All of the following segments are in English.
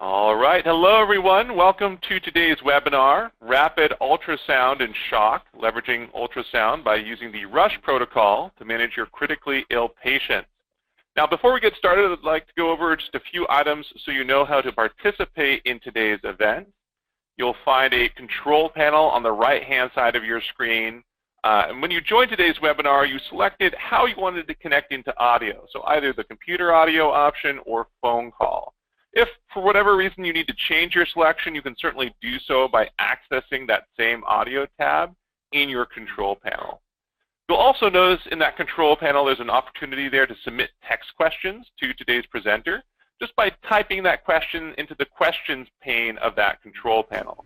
All right. Hello, everyone. Welcome to today's webinar, Rapid Ultrasound and Shock, leveraging ultrasound by using the RUSH protocol to manage your critically ill patients. Now, before we get started, I'd like to go over just a few items so you know how to participate in today's event. You'll find a control panel on the right-hand side of your screen. And when you joined today's webinar, you selected how you wanted to connect into audio, so either the computer audio option or phone call. If, for whatever reason, you need to change your selection, you can certainly do so by accessing that same audio tab in your control panel. You'll also notice in that control panel there's an opportunity there to submit text questions to today's presenter just by typing that question into the questions pane of that control panel.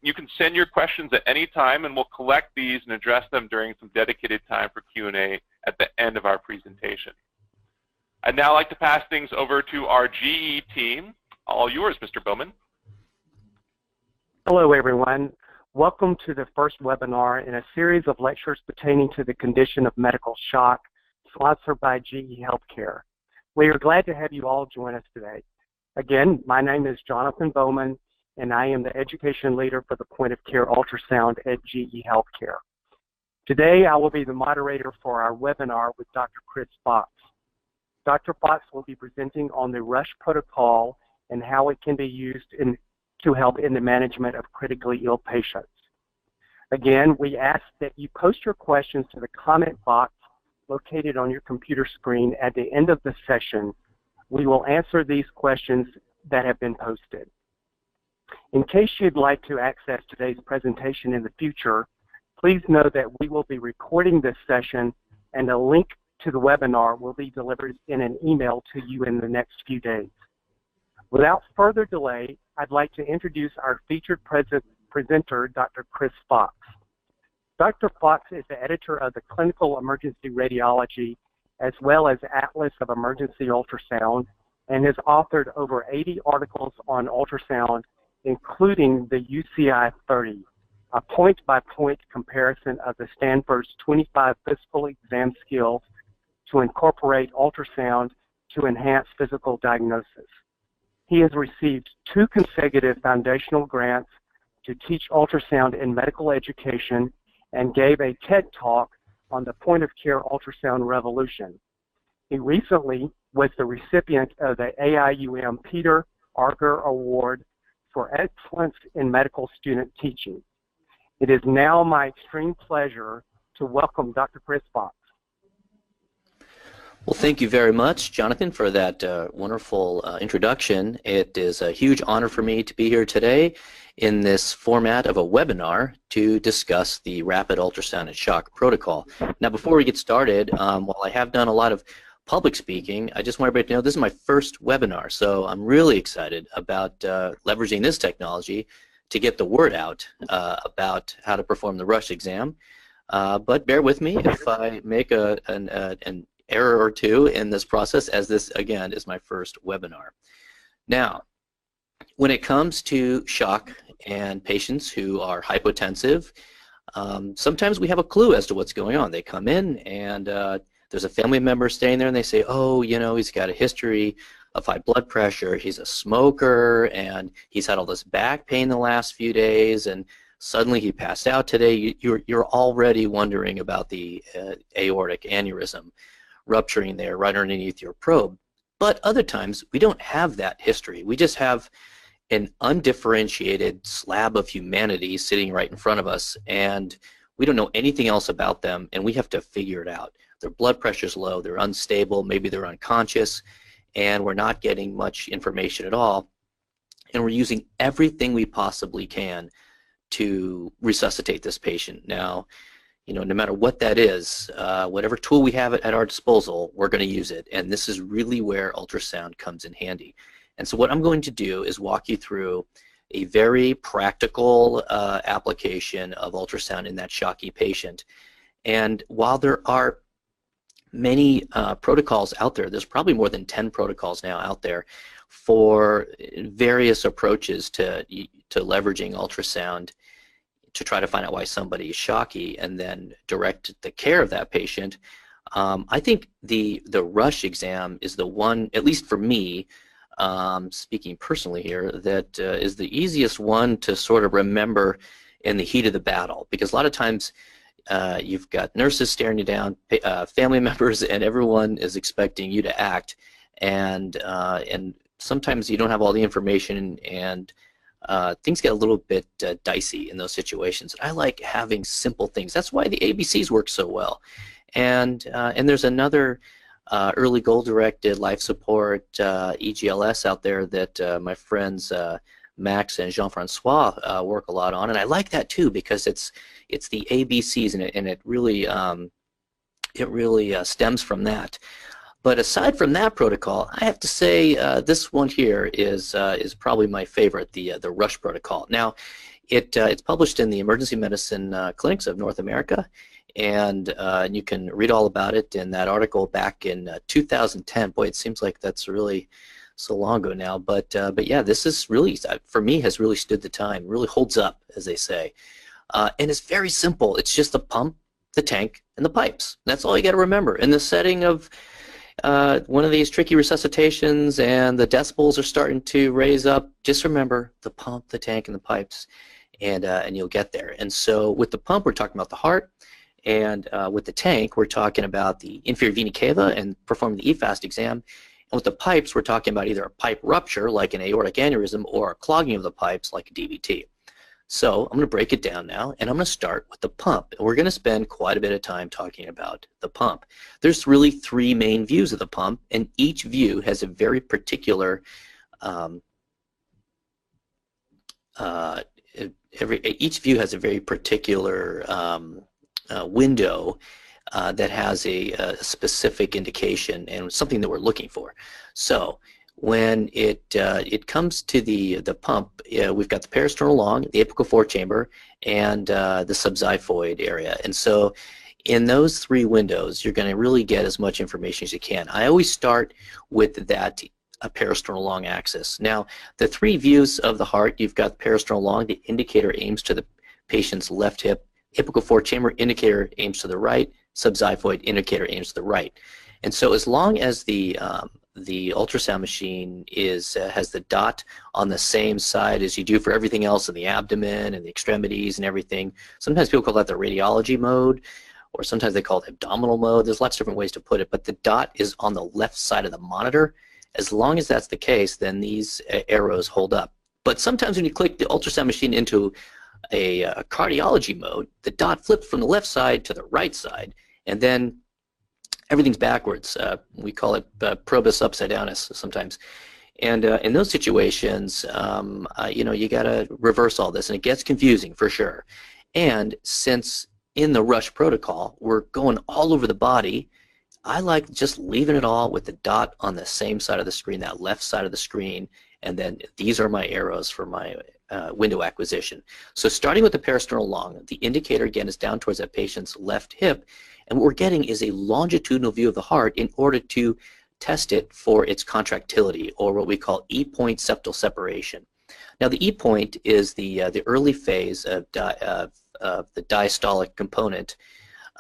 You can send your questions at any time, and we'll collect these and address them during some dedicated time for Q&A at the end of our presentation. I'd now like to pass things over to our GE team. All yours, Mr. Bowman. Hello, everyone. Welcome to the first webinar in a series of lectures pertaining to the condition of medical shock, sponsored by GE Healthcare. We are glad to have you all join us today. Again, my name is Jonathan Bowman, and I am the education leader for the point of care ultrasound at GE Healthcare. Today, I will be the moderator for our webinar with Dr. Chris Fox. Dr. Fox will be presenting on the RUSH protocol and how it can be used to help in the management of critically ill patients. Again, we ask that you post your questions to the comment box located on your computer screen at the end of the session. We will answer these questions that have been posted. In case you'd like to access today's presentation in the future, please know that we will be recording this session, and a link to the webinar will be delivered in an email to you in the next few days. Without further delay, I'd like to introduce our featured presenter, Dr. Chris Fox. Dr. Fox is the editor of the Clinical Emergency Radiology as well as Atlas of Emergency Ultrasound, and has authored over 80 articles on ultrasound, including the UCI 30, a point-by-point comparison of the Stanford's 25 physical exam skills to incorporate ultrasound to enhance physical diagnosis. He has received 2 consecutive foundational grants to teach ultrasound in medical education and gave a TED Talk on the point-of-care ultrasound revolution. He recently was the recipient of the AIUM Peter Arger Award for Excellence in Medical Student Teaching. It is now my extreme pleasure to welcome Dr. Chris Fox. Well, thank you very much, Jonathan, for that wonderful introduction. It is a huge honor for me to be here today in this format of a webinar to discuss the Rapid Ultrasound and Shock protocol. Now, before we get started, while I have done a lot of public speaking, I just want everybody to know this is my first webinar, so I'm really excited about leveraging this technology to get the word out about how to perform the RUSH exam. But bear with me if I make an error or two in this process, as this, again, is my first webinar. Now, when it comes to shock and patients who are hypotensive, sometimes we have a clue as to what's going on. They come in and there's a family member staying there and they say, oh, you know, he's got a history of high blood pressure, he's a smoker, and he's had all this back pain the last few days, and suddenly he passed out today. You're already wondering about the aortic aneurysm rupturing there right underneath your probe. But other times we don't have that history. We just have an undifferentiated slab of humanity sitting right in front of us, and we don't know anything else about them, and we have to figure it out. Their blood pressure's low, they're unstable, maybe they're unconscious, and we're not getting much information at all, and we're using everything we possibly can to resuscitate this patient. Now, you know, no matter what that is, whatever tool we have at our disposal, we're going to use it. And this is really where ultrasound comes in handy. And so what I'm going to do is walk you through a very practical application of ultrasound in that shocky patient. And while there are many protocols out there, there's probably more than 10 protocols now out there for various approaches to leveraging ultrasound to try to find out why somebody is shocky and then direct the care of that patient. I think the RUSH exam is the one, at least for me, speaking personally here, that is the easiest one to sort of remember in the heat of the battle, because a lot of times you've got nurses staring you down, family members, and everyone is expecting you to act, and sometimes you don't have all the information, and things get a little bit dicey in those situations. I like having simple things. That's why the ABCs work so well. And there's another early goal-directed life support EGLS out there that my friends Max and Jean-Francois work a lot on, and I like that too, because it's the ABCs, and it really stems from that. But aside from that protocol, I have to say this one here is probably my favorite, the RUSH protocol. Now, it's published in the Emergency Medicine Clinics of North America, and you can read all about it in that article back in 2010. Boy, it seems like that's really so long ago now. But yeah, this is really, for me, has really stood the time. Really holds up, as they say. And it's very simple. It's just the pump, the tank, and the pipes. That's all you got to remember. In the setting of one of these tricky resuscitations and the decibels are starting to raise up, just remember the pump, the tank, and the pipes, and you'll get there. And so with the pump, we're talking about the heart, and with the tank, we're talking about the inferior vena cava and performing the EFAST exam. And with the pipes, we're talking about either a pipe rupture, like an aortic aneurysm, or a clogging of the pipes, like a DVT. So I'm going to break it down now, and I'm going to start with the pump. And we're going to spend quite a bit of time talking about the pump. There's really three main views of the pump, and each view has a very particular window that has a specific indication and something that we're looking for. So when it comes to the pump, we've got the peristernal long, the apical forechamber, and the subxiphoid area. And so in those three windows, you're going to really get as much information as you can. I always start with that peristernal long axis. Now, the three views of the heart, you've got the peristernal long, the indicator aims to the patient's left hip, apical forechamber, indicator aims to the right, subxiphoid, indicator aims to the right. And so as long as the ultrasound machine has the dot on the same side as you do for everything else in the abdomen and the extremities and everything. Sometimes people call that the radiology mode, or sometimes they call it abdominal mode. There's lots of different ways to put it, but the dot is on the left side of the monitor. As long as that's the case, then these arrows hold up. But sometimes when you click the ultrasound machine into a cardiology mode, the dot flips from the left side to the right side, and then everything's backwards. We call it probus upside downus sometimes. And in those situations, you got to reverse all this, and it gets confusing for sure. And since in the RUSH protocol, we're going all over the body, I like just leaving it all with the dot on the same side of the screen, that left side of the screen, and then these are my arrows for my window acquisition. So starting with the peristernal long, the indicator again is down towards that patient's left hip, and what we're getting is a longitudinal view of the heart in order to test it for its contractility, or what we call E-point septal separation. Now the E-point is the early phase of the diastolic component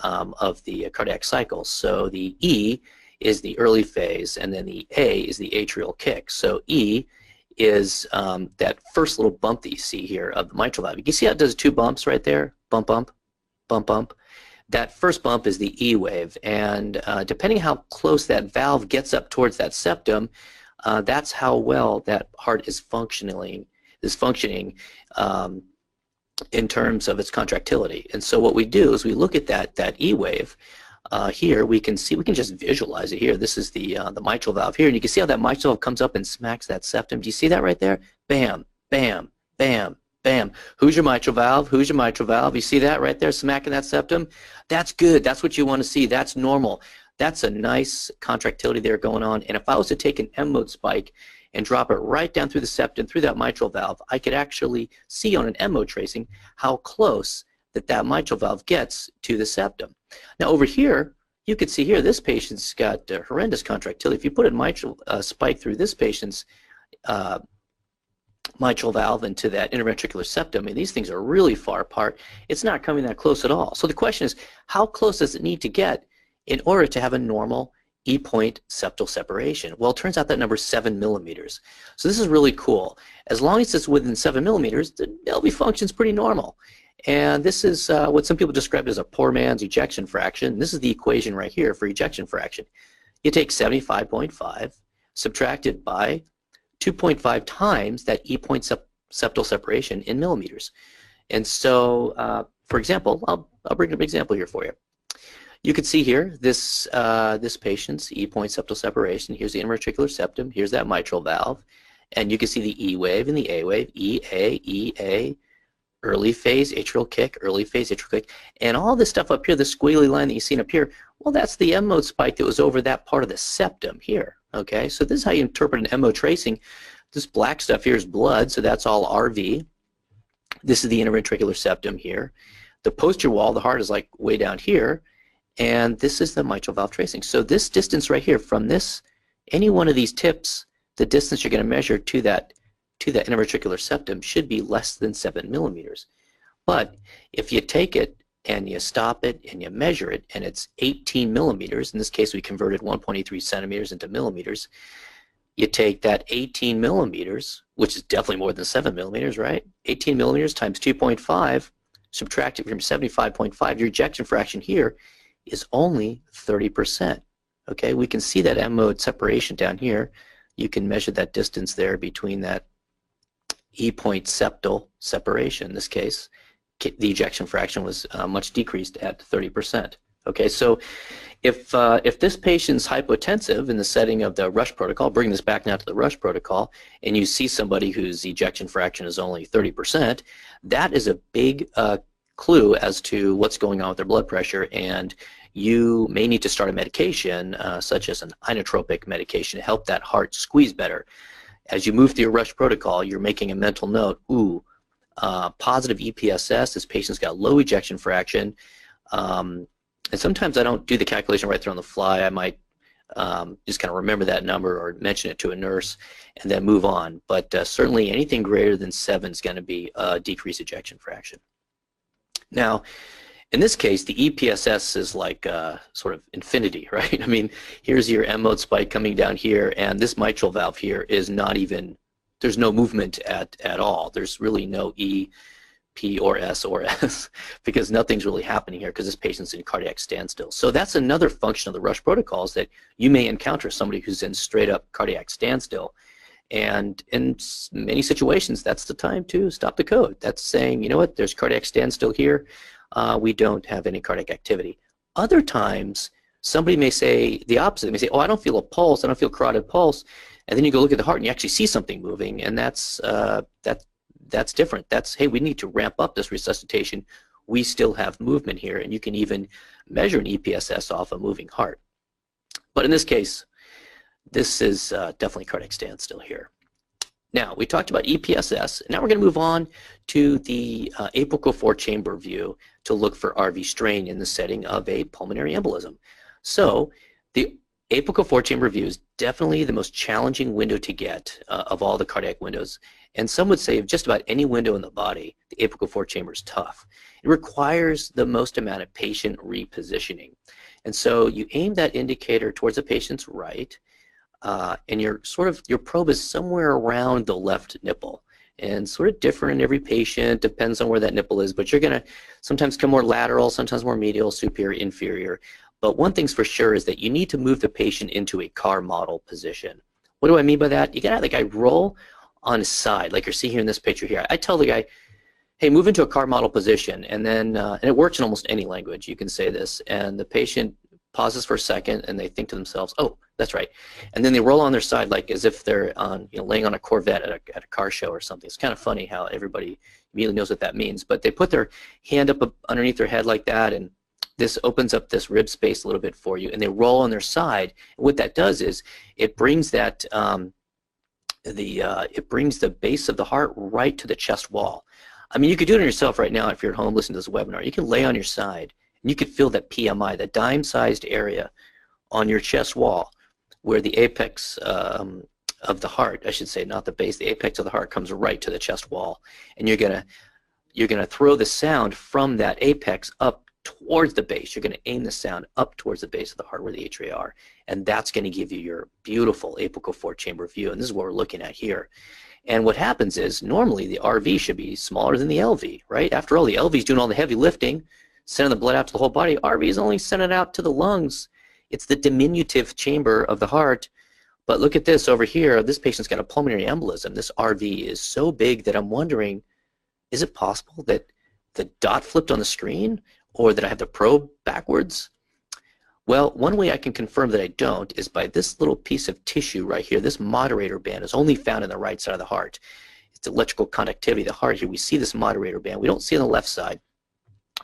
of the cardiac cycle. So the E is the early phase, and then the A is the atrial kick. So E is that first little bump that you see here of the mitral valve. You can see how it does two bumps right there, bump, bump, bump, bump. That first bump is the E wave, and depending how close that valve gets up towards that septum, that's how well that heart is functioning in terms of its contractility. And so what we do is we look at that E wave. Here we can just visualize it here. This is the mitral valve here, and you can see how that mitral valve comes up and smacks that septum. Do you see that right there? Bam, bam, bam, bam. Who's your mitral valve? Who's your mitral valve? You see that right there, smacking that septum? That's good. That's what you want to see. That's normal. That's a nice contractility there going on. And if I was to take an M-mode spike and drop it right down through the septum, through that mitral valve, I could actually see on an M-mode tracing how close that mitral valve gets to the septum. Now over here, you can see here, this patient's got horrendous contractility. If you put a mitral spike through this patient's mitral valve into that interventricular septum, and these things are really far apart, it's not coming that close at all. So the question is, how close does it need to get in order to have a normal E-point septal separation. Well, it turns out that number is 7 millimeters. So this is really cool. As long as it's within 7 millimeters, the LV function is pretty normal. And this is what some people describe as a poor man's ejection fraction. This is the equation right here for ejection fraction. You take 75.5 subtracted by 2.5 times that E-point septal separation in millimeters. And so, for example, I'll bring up an example here for you. You can see here this patient's E-point septal separation. Here's the interventricular septum. Here's that mitral valve. And you can see the E wave and the A wave, EA, early phase atrial kick, early phase atrial kick. And all this stuff up here, the squiggly line that you've seen up here, well, that's the M mode spike that was over that part of the septum here. Okay, so this is how you interpret an M mode tracing. This black stuff here is blood, so that's all RV. This is the interventricular septum here. The posterior wall, the heart, is like way down here. And this is the mitral valve tracing. So this distance right here from this, any one of these tips, the distance you're going to measure to that interventricular septum should be less than 7 millimeters. But if you take it and you stop it and you measure it and it's 18 millimeters, in this case we converted 1.83 centimeters into millimeters, you take that 18 millimeters, which is definitely more than 7 millimeters, right? 18 millimeters times 2.5, subtract it from 75.5, your ejection fraction here is only 30%. Okay, we can see that M mode separation down here. You can measure that distance there between that E-point septal separation. In this case, the ejection fraction was much decreased at 30%. Okay, so if this patient's hypotensive in the setting of the rush protocol, bring this back now to the rush protocol, and you see somebody whose ejection fraction is only 30%, that is a big clue as to what's going on with their blood pressure, and you may need to start a medication such as an inotropic medication to help that heart squeeze better. As you move through your rush protocol, you're making a mental note, ooh, positive EPSS, this patient's got low ejection fraction, and sometimes I don't do the calculation right there on the fly. I might just kind of remember that number or mention it to a nurse and then move on. But certainly anything greater than 7 is going to be a decreased ejection fraction. Now, in this case, the EPSS is like sort of infinity, right? I mean, here's your M mode spike coming down here, and this mitral valve here is not even, there's no movement at all. There's really no E, P, or S, because nothing's really happening here because this patient's in cardiac standstill. So that's another function of the rush protocols that you may encounter somebody who's in straight up cardiac standstill. And in many situations, that's the time to stop the code. That's saying, you know what, there's cardiac standstill here. We don't have any cardiac activity. Other times, somebody may say the opposite. They may say, oh, I don't feel a pulse. I don't feel carotid pulse. And then you go look at the heart and you actually see something moving. And that's different. That's, hey, we need to ramp up this resuscitation. We still have movement here. And you can even measure an EPSS off a moving heart. But in this case, this is definitely cardiac standstill here. Now, we talked about EPSS. Now we're going to move on to the apical four-chamber view to look for RV strain in the setting of a pulmonary embolism. So the apical four-chamber view is definitely the most challenging window to get of all the cardiac windows. And some would say of just about any window in the body, the apical four-chamber is tough. It requires the most amount of patient repositioning. And so you aim that indicator towards the patient's right, and your probe is somewhere around the left nipple, and sort of different in every patient, depends on where that nipple is, but you're going to sometimes come more lateral, sometimes more medial, superior, inferior. But one thing's for sure is that you need to move the patient into a car model position. What do I mean by that? You got to have the guy roll on his side, like you're seeing here in this picture here. I tell the guy, hey, move into a car model position, and then, and it works in almost any language, you can say this, and the patient pauses for a second and they think to themselves, oh, that's right. And then they roll on their side like as if they're on, laying on a Corvette at a car show or something. It's kind of funny how everybody immediately knows what that means. But they put their hand up underneath their head like that, and this opens up this rib space a little bit for you, and they roll on their side. And what that does is it brings that it brings the base of the heart right to the chest wall. I mean, you could do it on yourself right now if you're at home listening to this webinar. You can lay on your side, and you could feel that PMI, that dime-sized area on your chest wall where the apex of the heart, I should say, not the base, the apex of the heart comes right to the chest wall. And you're gonna throw the sound from that apex up towards the base. You're going to aim the sound up towards the base of the heart where the atria are, and that's going to give you your beautiful apical four-chamber view, and this is what we're looking at here. And what happens is, normally the RV should be smaller than the LV, right? After all, the LV is doing all the heavy lifting, sending the blood out to the whole body. RV is only sending it out to the lungs. It's the diminutive chamber of the heart. But look at this over here. This patient's got a pulmonary embolism. This RV is so big that I'm wondering, is it possible that the dot flipped on the screen, or that I have the probe backwards? Well, one way I can confirm that I don't is by this little piece of tissue right here. This moderator band is only found in the right side of the heart. It's electrical conductivity of the heart here. We see this moderator band. We don't see it on the left side.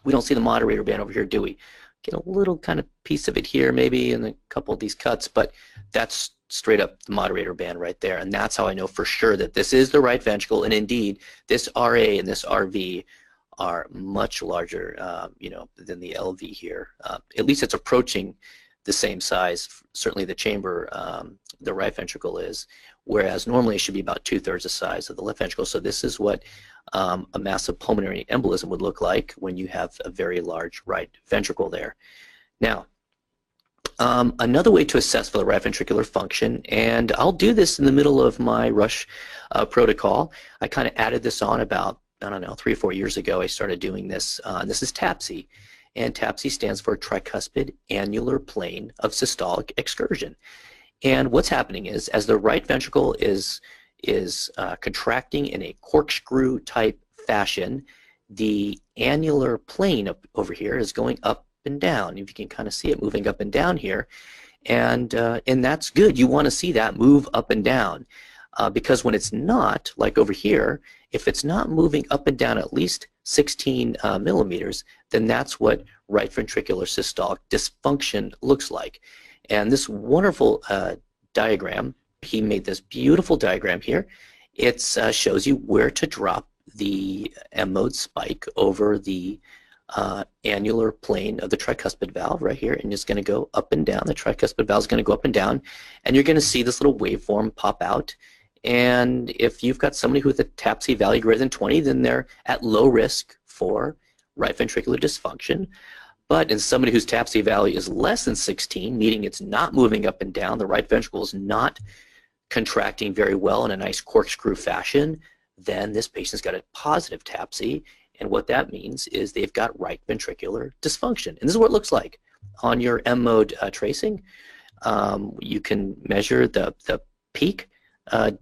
We don't see the moderator band over here, do we? Get a little kind of piece of it here maybe in a couple of these cuts, but that's straight up the moderator band right there. And that's how I know for sure that this is the right ventricle. And indeed, this RA and this RV are much larger, than the LV here. At least it's approaching the same size. Certainly the chamber, the right ventricle is, whereas normally it should be about 2/3 the size of the left ventricle. So this is what a massive pulmonary embolism would look like when you have a very large right ventricle there. Now, another way to assess for the right ventricular function, and I'll do this in the middle of my rush protocol. I kind of added this on about, I don't know, 3 or 4 years ago. I started doing this, and this is TAPSE. And TAPSE stands for tricuspid annular plane of systolic excursion. And what's happening is, as the right ventricle is contracting in a corkscrew type fashion, the annular plane over here is going up and down. If you can kind of see it moving up and down here, and that's good. You want to see that move up and down, because when it's not, like over here, if it's not moving up and down at least 16 millimeters, then that's what right ventricular systolic dysfunction looks like. And this wonderful diagram, he made this beautiful diagram here. It shows you where to drop the M-mode spike over the annular plane of the tricuspid valve right here, and it's going to go up and down. The tricuspid valve is going to go up and down, and you're going to see this little waveform pop out. And if you've got somebody with a TAPSE value greater than 20, then they're at low risk for right ventricular dysfunction. But in somebody whose TAPSE value is less than 16, meaning it's not moving up and down, the right ventricle is not contracting very well in a nice corkscrew fashion, then this patient's got a positive TAPSE. And what that means is they've got right ventricular dysfunction. And this is what it looks like. On your M-mode tracing, you can measure the peak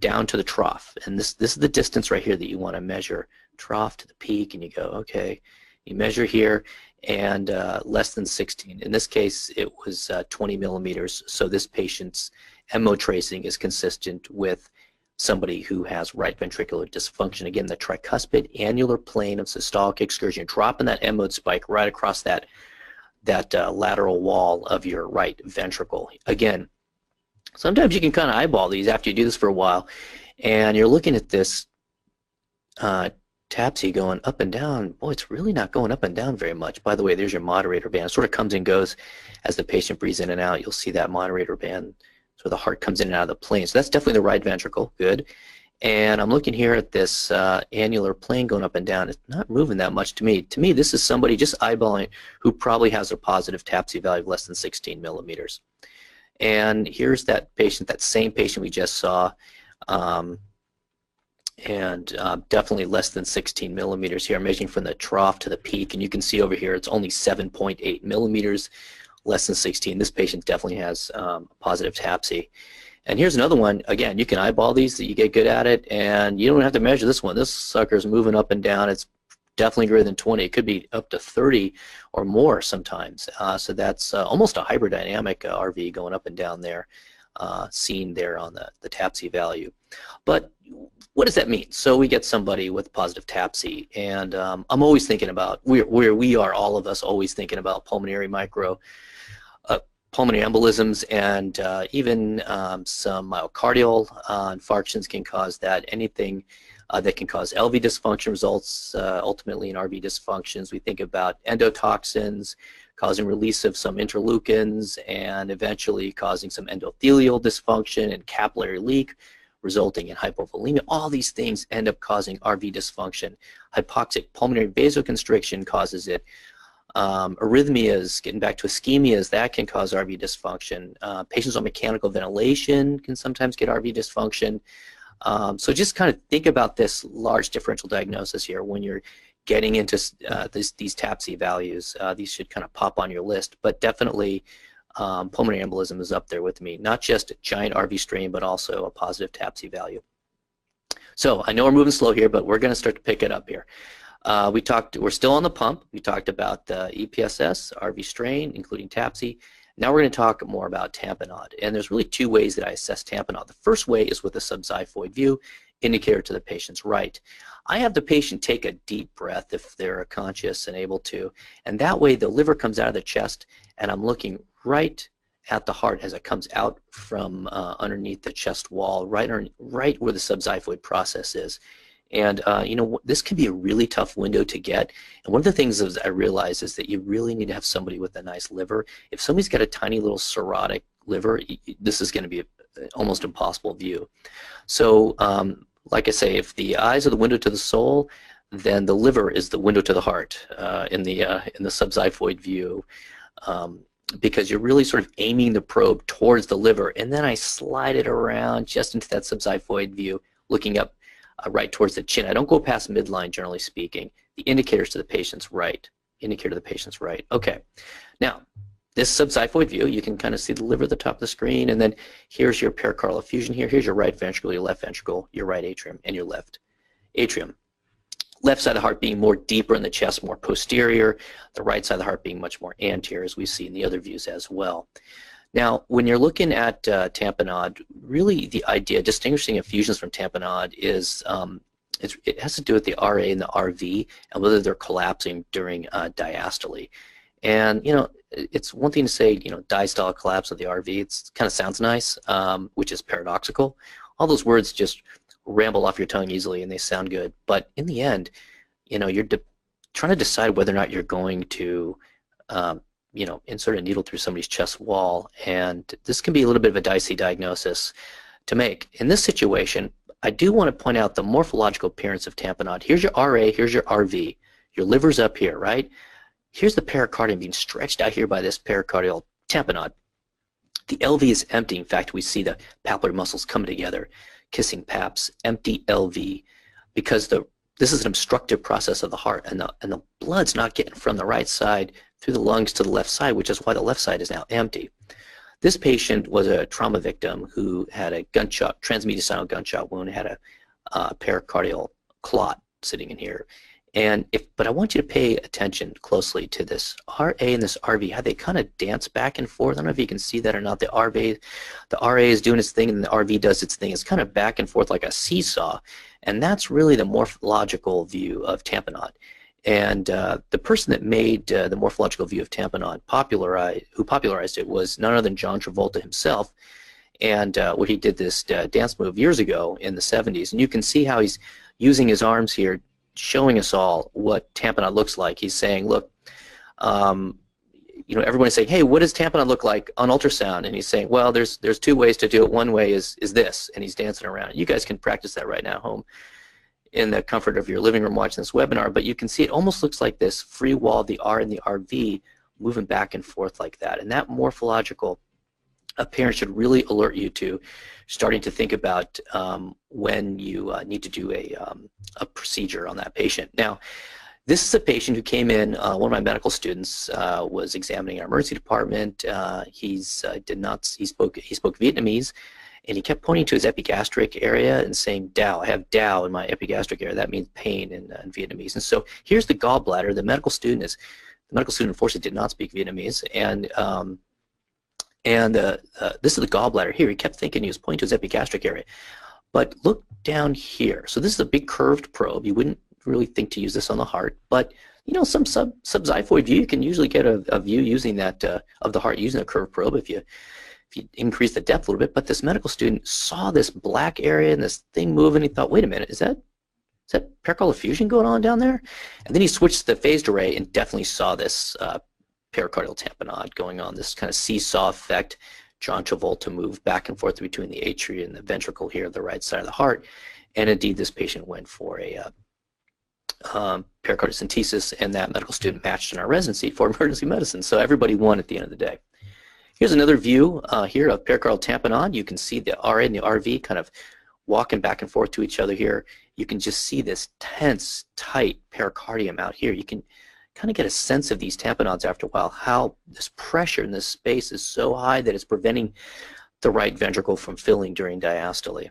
down to the trough. And this is the distance right here that you want to measure, trough to the peak, and you go, okay, you measure here, and less than 16. In this case, it was 20 millimeters, so this patient's M-mode tracing is consistent with somebody who has right ventricular dysfunction. Again, the tricuspid annular plane of systolic excursion, dropping that M-mode spike right across that lateral wall of your right ventricle. Again, sometimes you can kind of eyeball these after you do this for a while, and you're looking at this TAPSE going up and down. Boy, it's really not going up and down very much. By the way, there's your moderator band. It sort of comes and goes as the patient breathes in and out. You'll see that moderator band. So the heart comes in and out of the plane. So that's definitely the right ventricle. Good. And I'm looking here at this annular plane going up and down. It's not moving that much to me. To me, this is somebody just eyeballing who probably has a positive TAPSE value of less than 16 millimeters. And here's that patient, that same patient we just saw, definitely less than 16 millimeters here. I'm measuring from the trough to the peak, and you can see over here it's only 7.8 millimeters, less than 16. This patient definitely has positive TAPSE. And here's another one. Again, you can eyeball these, that you get good at it, and you don't have to measure this one. This sucker's moving up and down. It's definitely greater than 20. It could be up to 30 or more sometimes. So that's almost a hyperdynamic RV going up and down there, seen there on the TAPSE value. But what does that mean? So we get somebody with positive TAPSE, and I'm always thinking about, we are, all of us, always thinking about pulmonary embolisms, and even some myocardial infarctions can cause that. Anything that can cause LV dysfunction results ultimately in RV dysfunctions. We think about endotoxins causing release of some interleukins and eventually causing some endothelial dysfunction and capillary leak, resulting in hypovolemia. All these things end up causing RV dysfunction. Hypoxic pulmonary vasoconstriction causes it. Arrhythmias, getting back to ischemias, that can cause RV dysfunction. Patients on mechanical ventilation can sometimes get RV dysfunction. So just kind of think about this large differential diagnosis here when you're getting into these TAPSE values. These should kind of pop on your list, but definitely pulmonary embolism is up there with me. Not just a giant RV strain, but also a positive TAPSE value. So I know we're moving slow here, but we're going to start to pick it up here. We're still on the pump. We talked about EPSS, RV strain, including TAPSE. Now we're going to talk more about tamponade. And there's really two ways that I assess tamponade. The first way is with a subxiphoid view, indicator to the patient's right. I have the patient take a deep breath if they're conscious and able to, and that way the liver comes out of the chest, and I'm looking right at the heart as it comes out from underneath the chest wall, right where the subxiphoid process is. And you know, this can be a really tough window to get. And one of the things that I realize is that you really need to have somebody with a nice liver. If somebody's got a tiny little cirrhotic liver, this is going to be an almost impossible view. So like I say, if the eyes are the window to the soul, then the liver is the window to the heart in the subxiphoid view, because you're really sort of aiming the probe towards the liver, and then I slide it around just into that subxiphoid view, looking up right towards the chin. I don't go past midline, generally speaking. The indicator's to the patient's right. Indicator to the patient's right. Okay. Now, this subxiphoid view, you can kind of see the liver at the top of the screen, and then here's your pericardial effusion here. Here's your right ventricle, your left ventricle, your right atrium, and your left atrium. Left side of the heart being more deeper in the chest, more posterior. The right side of the heart being much more anterior, as we see in the other views as well. Now, when you're looking at tamponade, really the idea, distinguishing effusions from tamponade is it has to do with the RA and the RV and whether they're collapsing during diastole. And, you know, it's one thing to say, you know, diastolic collapse of the RV. It kind of sounds nice, which is paradoxical. All those words just ramble off your tongue easily and they sound good. But in the end, you know, you're trying to decide whether or not you're going to you know, insert a needle through somebody's chest wall, and this can be a little bit of a dicey diagnosis to make. In this situation, I do want to point out the morphological appearance of tamponade. Here's your RA, here's your RV. Your liver's up here, right? Here's the pericardium being stretched out here by this pericardial tamponade. The LV is empty. In fact, we see the papillary muscles coming together, kissing paps, empty LV, because this is an obstructive process of the heart, and the blood's not getting from the right side through the lungs to the left side, which is why the left side is now empty. This patient was a trauma victim who had a gunshot, transmediastinal gunshot wound, had a pericardial clot sitting in here. But I want you to pay attention closely to this RA and this RV, how they kind of dance back and forth. I don't know if you can see that or not. The RA is doing its thing and the RV does its thing. It's kind of back and forth like a seesaw, and that's really the morphological view of tamponade. And the person that made the morphological view of tamponade, who popularized it, was none other than John Travolta himself. And where he did this dance move years ago in the 70s. And you can see how he's using his arms here, showing us all what tamponade looks like. He's saying, look, you know, everybody's saying, hey, what does tamponade look like on ultrasound? And he's saying, well, there's two ways to do it. One way is this, and he's dancing around. You guys can practice that right now at home in the comfort of your living room watching this webinar, but you can see it almost looks like this free wall, the R and the RV moving back and forth like that. And that morphological appearance should really alert you to starting to think about when you need to do a procedure on that patient. Now, this is a patient who came in, one of my medical students was examining our emergency department. He spoke Vietnamese, and he kept pointing to his epigastric area and saying, Dao, I have Dao in my epigastric area. That means pain in Vietnamese. And so here's the gallbladder. The medical student unfortunately did not speak Vietnamese, and this is the gallbladder here. He kept thinking he was pointing to his epigastric area. But look down here. So this is a big curved probe. You wouldn't really think to use this on the heart, but you know, some subxiphoid view, you can usually get a view using that of the heart using a curved probe if you increase the depth a little bit. But this medical student saw this black area and this thing moving. He thought, wait a minute, is that pericardial effusion going on down there? And then he switched to the phased array and definitely saw this pericardial tamponade going on, this kind of seesaw effect. John Travolta moved back and forth between the atria and the ventricle here, the right side of the heart. And indeed, this patient went for a pericardicentesis, and that medical student matched in our residency for emergency medicine. So everybody won at the end of the day. Here's another view here of pericardial tamponade. You can see the RA and the RV kind of walking back and forth to each other here. You can just see this tense, tight pericardium out here. You can kind of get a sense of these tamponades after a while, how this pressure in this space is so high that it's preventing the right ventricle from filling during diastole.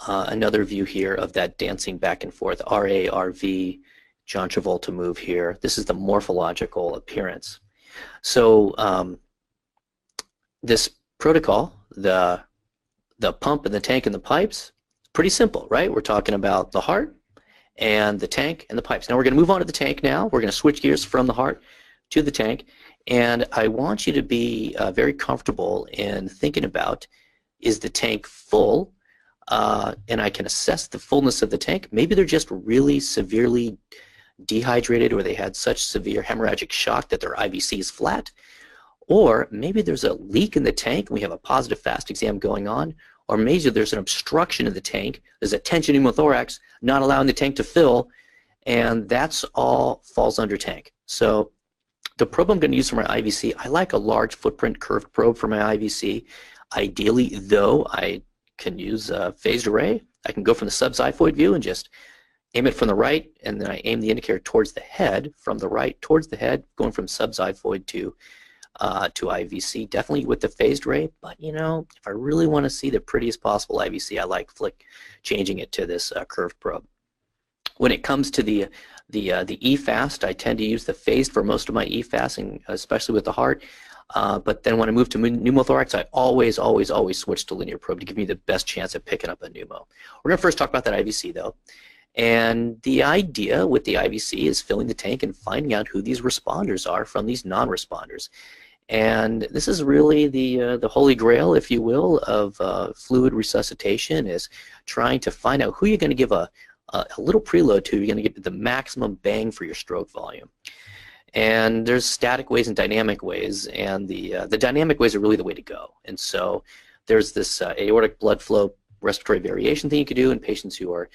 Another view here of that dancing back and forth, RA, RV, John Travolta move here. This is the morphological appearance. So this protocol, the pump and the tank and the pipes, pretty simple, right? We're talking about the heart and the tank and the pipes. Now we're going to move on to the tank now. We're going to switch gears from the heart to the tank. And I want you to be very comfortable in thinking about, is the tank full? And I can assess the fullness of the tank. Maybe they're just really severely dehydrated, or they had such severe hemorrhagic shock that their IVC is flat. Or maybe there's a leak in the tank and we have a positive fast exam going on. Or maybe there's an obstruction in the tank. There's a tension pneumothorax not allowing the tank to fill, and that's all falls under tank. So the probe I'm going to use for my IVC, I like a large footprint curved probe for my IVC. Ideally, though, I can use a phased array. I can go from the subxiphoid view and just aim it from the right, and then I aim the indicator towards the head, from the right towards the head, going from subxiphoid to IVC, definitely with the phased array. But you know, if I really want to see the prettiest possible IVC, I like changing it to this curved probe. When it comes to the EFAST, I tend to use the phased for most of my EFAST, and especially with the heart. But then when I move to pneumothorax, I always switch to linear probe to give me the best chance at picking up a pneumo. We're going to first talk about that IVC though. And the idea with the IVC is filling the tank and finding out who these responders are from these non-responders. And this is really the holy grail, if you will, of fluid resuscitation, is trying to find out who you're going to give a little preload to. You're going to get the maximum bang for your stroke volume. And there's static ways and dynamic ways, and the dynamic ways are really the way to go. And so there's this aortic blood flow respiratory variation thing you could do in patients who are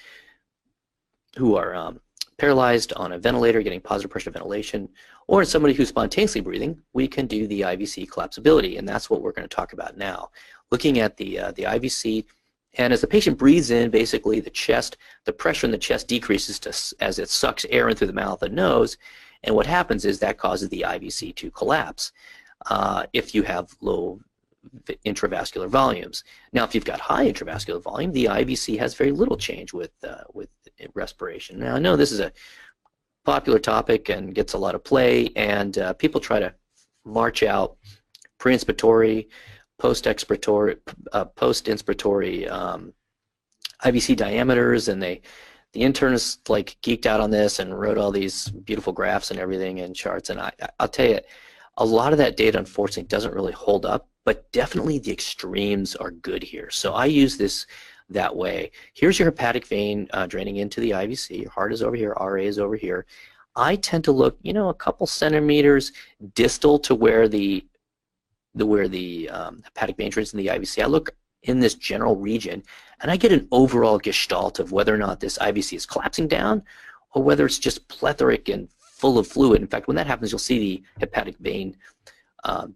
paralyzed on a ventilator, getting positive pressure ventilation, or in somebody who's spontaneously breathing. We can do the IVC collapsibility, and that's what we're going to talk about now. Looking at the IVC, and as the patient breathes in, basically the pressure in the chest decreases as it sucks air in through the mouth and nose, and what happens is that causes the IVC to collapse if you have low intravascular volumes. Now, if you've got high intravascular volume, the IVC has very little change with respiration. Now, I know this is a popular topic and gets a lot of play, and people try to march out pre-inspiratory, post-inspiratory IVC diameters, and the internists like geeked out on this and wrote all these beautiful graphs and everything and charts, and I'll tell you, a lot of that data unfortunately doesn't really hold up, but definitely the extremes are good here. So I use this that way. Here's your hepatic vein draining into the IVC. Your heart is over here, RA is over here. I tend to look, you know, a couple centimeters distal to where the hepatic vein drains in the IVC. I look in this general region, and I get an overall gestalt of whether or not this IVC is collapsing down or whether it's just plethoric and full of fluid. In fact, when that happens, you'll see the hepatic vein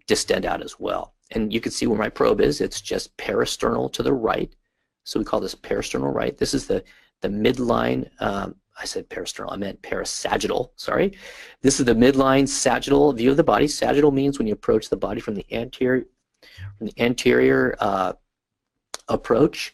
distend out as well. And you can see where my probe is. It's just parasternal to the right. So we call this parasternal right. This is the midline. I said parasternal, I meant parasagittal, sorry. This is the midline sagittal view of the body. Sagittal means when you approach the body from the anterior approach,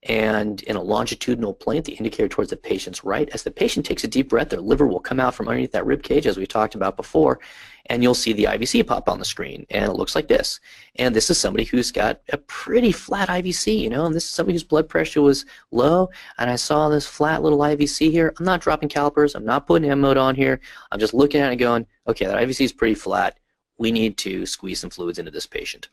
and in a longitudinal plane, the indicator towards the patient's right. As the patient takes a deep breath, their liver will come out from underneath that rib cage, as we talked about before, and you'll see the IVC pop on the screen, and it looks like this. And this is somebody who's got a pretty flat IVC, you know, and this is somebody whose blood pressure was low, and I saw this flat little IVC here. I'm not dropping calipers. I'm not putting M mode on here. I'm just looking at it and going, okay, that IVC is pretty flat. We need to squeeze some fluids into this patient.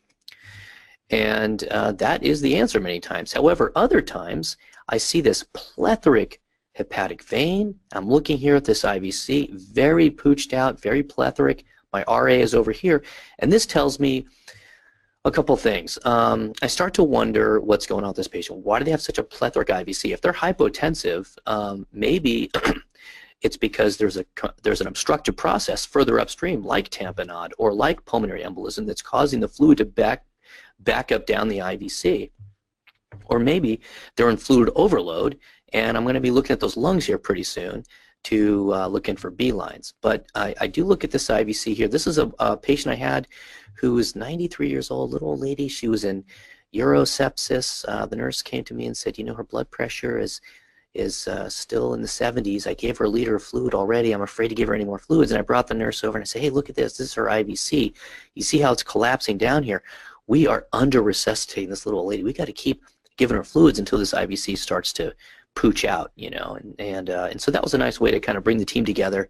And that is the answer many times. However, other times I see this plethoric hepatic vein. I'm looking here at this IVC, very pooched out, very plethoric. My RA is over here. And this tells me, A couple things. I start to wonder what's going on with this patient. Why do they have such a plethoric IVC? If they're hypotensive, maybe it's because there's an obstructive process further upstream, like tamponade or like pulmonary embolism, that's causing the fluid to back up down the IVC. Or maybe they're in fluid overload, and I'm going to be looking at those lungs here pretty soon to look in for B lines. But I do look at this IVC here. This is a patient I had who was 93 years old, little old lady. She was in urosepsis. The nurse came to me and said, you know, her blood pressure is still in the 70s. I gave her a liter of fluid already. I'm afraid to give her any more fluids. And I brought the nurse over and I said, hey, look at this. This is her IVC. You see how it's collapsing down here? We are under resuscitating this little old lady. We got to keep giving her fluids until this IVC starts to pooch out, you know. And so that was a nice way to kind of bring the team together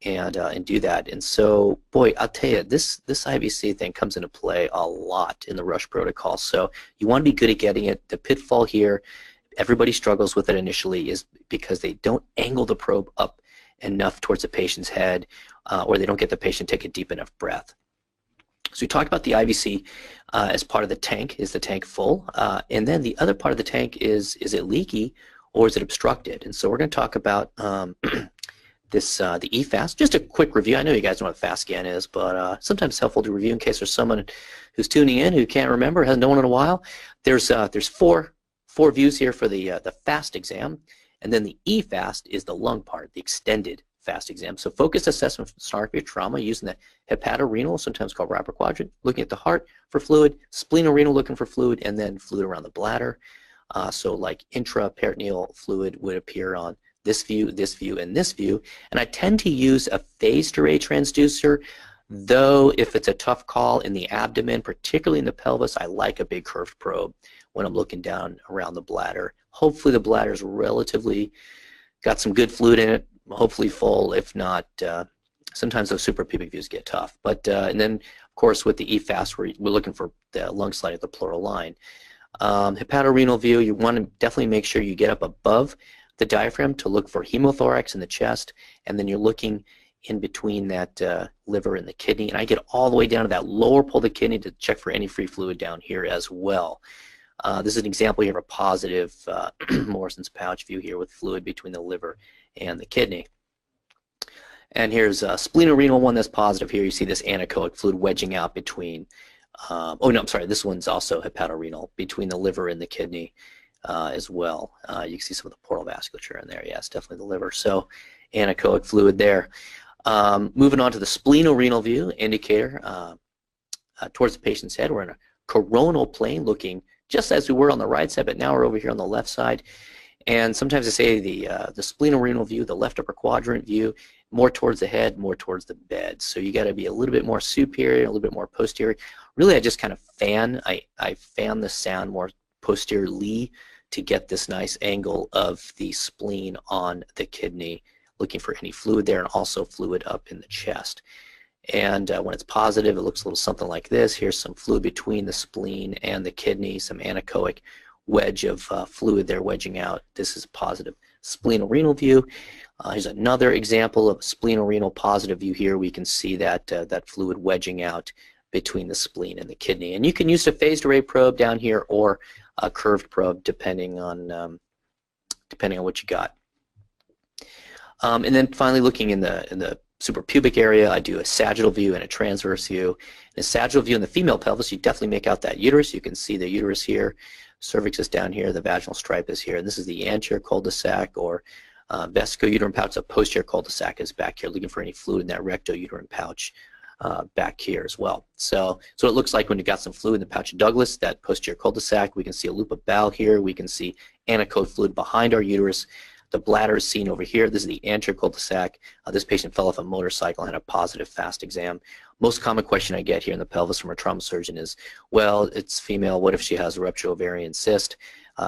and do that. And so, boy, I'll tell you, this IVC thing comes into play a lot in the rush protocol. So you want to be good at getting it. The pitfall here, everybody struggles with it initially, is because they don't angle the probe up enough towards the patient's head, or they don't get the patient to take a deep enough breath. So we talked about the IVC as part of the tank. Is the tank full? And then the other part of the tank is it leaky or is it obstructed? And so we're going to talk about the EFAST. Just a quick review. I know you guys know what FAST scan is, but sometimes it's helpful to review in case there's someone who's tuning in who can't remember, hasn't done one in a while. There's four views here for the FAST exam, and then the EFAST is the lung part, the extended FAST exam. So focused assessment for sonography of trauma using the hepatorenal, sometimes called rapid quadrant, looking at the heart for fluid, splenorenal looking for fluid, and then fluid around the bladder. So like intraperitoneal fluid would appear on this view, and this view. And I tend to use a phased array transducer, though if it's a tough call in the abdomen, particularly in the pelvis, I like a big curved probe when I'm looking down around the bladder. Hopefully the bladder's relatively got some good fluid in it, hopefully full. If not, sometimes those suprapubic views get tough. But and then of course with the EFAST, we're looking for the lung sliding at the pleural line. Hepatorenal view, you want to definitely make sure you get up above the diaphragm to look for hemothorax in the chest, and then you're looking in between that liver and the kidney. And I get all the way down to that lower pole of the kidney to check for any free fluid down here as well. This is an example here of a positive Morrison's pouch view here with fluid between the liver and the kidney. And here's a splenorenal one that's positive here. You see this anechoic fluid wedging out between, oh no, I'm sorry, this one's also hepatorenal, between the liver and the kidney as well. You can see some of the portal vasculature in there. Yeah, it's definitely the liver. So anechoic fluid there. Moving on to the splenorenal view indicator towards the patient's head. We're in a coronal plane looking just as we were on the right side, but now we're over here on the left side. And sometimes I say the splenorenal view, the left upper quadrant view, more towards the head, more towards the bed. So you got to be a little bit more superior, a little bit more posterior. Really, I just kind of fan. I fan the sound more posteriorly to get this nice angle of the spleen on the kidney, looking for any fluid there, and also fluid up in the chest. And when it's positive, it looks a little something like this. Here's some fluid between the spleen and the kidney, some anechoic wedge of fluid there wedging out. This is a positive splenorenal view. Here's another example of a splenorenal positive view here. We can see that that fluid wedging out between the spleen and the kidney. And you can use a phased array probe down here or a curved probe depending on what you got. And then finally, looking in the suprapubic area, I do a sagittal view and a transverse view. In a sagittal view in the female pelvis, you definitely make out that uterus. You can see the uterus here, cervix is down here, the vaginal stripe is here, and this is the anterior cul-de-sac or vesicouterine pouch. The posterior cul-de-sac is back here, looking for any fluid in that rectouterine pouch back here as well. So it looks like when you got some fluid in the pouch of Douglas, that posterior cul-de-sac. We can see a loop of bowel here. We can see anechoic fluid behind our uterus. The bladder is seen over here. This is the anterior cul-de-sac. This patient fell off a motorcycle and had a positive FAST exam. Most common question I get here in the pelvis from a trauma surgeon is, well, it's female. What if she has a ruptured ovarian cyst?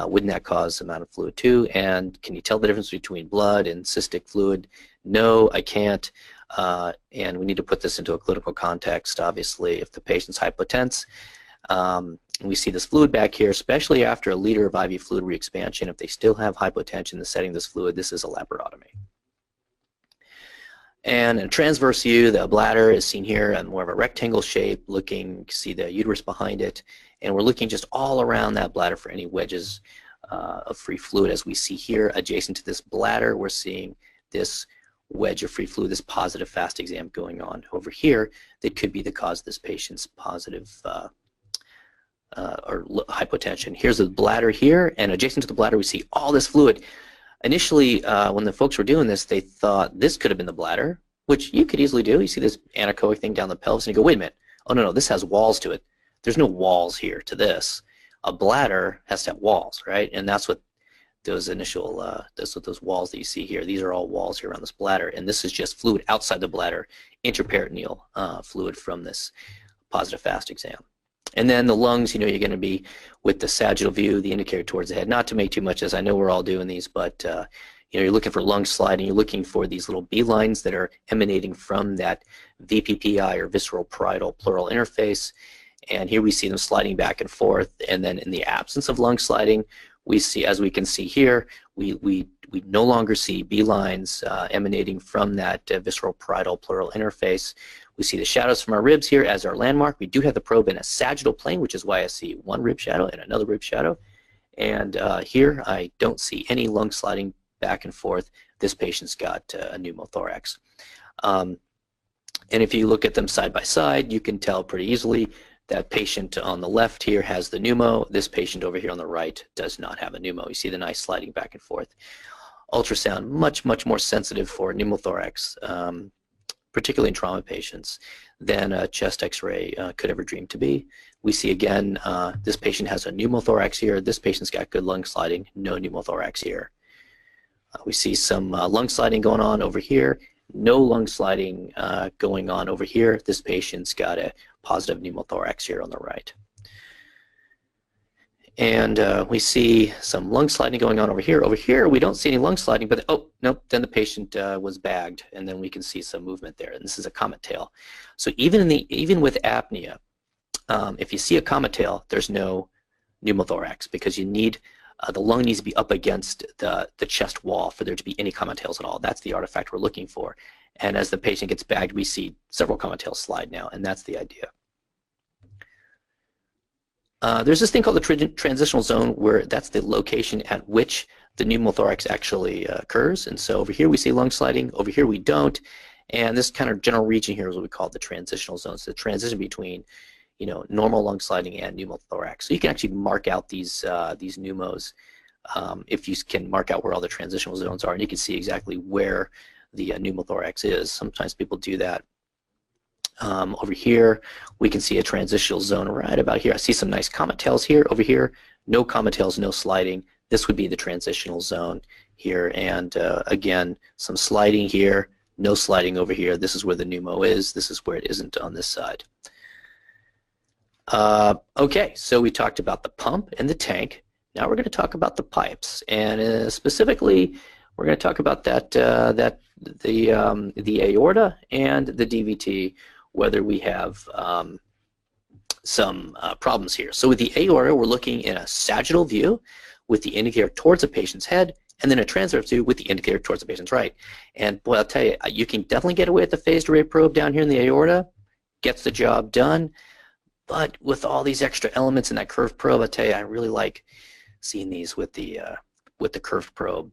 Wouldn't that cause amount of fluid too? And can you tell the difference between blood and cystic fluid? No, I can't. And we need to put this into a clinical context. Obviously, if the patient's hypotense, we see this fluid back here, especially after a liter of IV fluid re-expansion. If they still have hypotension in the setting of this fluid, this is a laparotomy. And in a transverse view, the bladder is seen here in more of a rectangle shape, looking, you can see the uterus behind it, and we're looking just all around that bladder for any wedges of free fluid. As we see here, adjacent to this bladder, we're seeing this wedge of free fluid, this positive fast exam going on over here that could be the cause of this patient's positive or hypotension. Here's the bladder here, and adjacent to the bladder we see all this fluid. Initially, when the folks were doing this, they thought this could have been the bladder, which you could easily do. You see this anechoic thing down the pelvis, and you go, wait a minute. Oh, no, this has walls to it. There's no walls here to this. A bladder has to have walls, right? And that's what those initial, those walls that you see here, these are all walls here around this bladder, and this is just fluid outside the bladder, intraperitoneal fluid from this positive fast exam. And then the lungs, you're going to be with the sagittal view, the indicator towards the head. Not to make too much, as I know we're all doing these, but you're looking for lung sliding. You're looking for these little B lines that are emanating from that VPPI or visceral parietal pleural interface. And here we see them sliding back and forth. And then in the absence of lung sliding, we see, as we can see here, we no longer see B lines emanating from that visceral parietal pleural interface. We see the shadows from our ribs here as our landmark. We do have the probe in a sagittal plane, which is why I see one rib shadow and another rib shadow. And here I don't see any lung sliding back and forth. This patient's got a pneumothorax. And if you look at them side by side, you can tell pretty easily that patient on the left here has the pneumo. This patient over here on the right does not have a pneumo. You see the nice sliding back and forth. Ultrasound, much, much more sensitive for pneumothorax, particularly in trauma patients, than a chest x-ray could ever dream to be. We see again, this patient has a pneumothorax here. This patient's got good lung sliding, no pneumothorax here. We see some lung sliding going on over here. No lung sliding going on over here. This patient's got a positive pneumothorax here on the right. And we see some lung sliding going on over here. Over here, we don't see any lung sliding, but oh, nope, then the patient was bagged, and then we can see some movement there. And this is a comet tail. So even with apnea, if you see a comet tail, there's no pneumothorax because you need the lung needs to be up against the chest wall for there to be any comet tails at all. That's the artifact we're looking for. And as the patient gets bagged, we see several comet tails slide now, and that's the idea. There's this thing called the transitional zone where that's the location at which the pneumothorax actually occurs. And so over here we see lung sliding, over here we don't. And this kind of general region here is what we call the transitional zone. So the transition between normal lung sliding and pneumothorax. So you can actually mark out these pneumos if you can mark out where all the transitional zones are, and you can see exactly where the pneumothorax is. Sometimes people do that. Over here, we can see a transitional zone right about here. I see some nice comet tails here. Over here, no comet tails, no sliding. This would be the transitional zone here. And again, some sliding here, no sliding over here. This is where the pneumo is. This is where it isn't on this side. Okay, so we talked about the pump and the tank. Now we're going to talk about the pipes, and specifically, we're going to talk about the aorta and the DVT, whether we have some problems here. So with the aorta, we're looking in a sagittal view with the indicator towards the patient's head, and then a transverse view with the indicator towards the patient's right. And boy, I'll tell you, you can definitely get away with the phased array probe down here in the aorta. Gets the job done. But with all these extra elements in that curved probe, I tell you, I really like seeing these with the curved probe.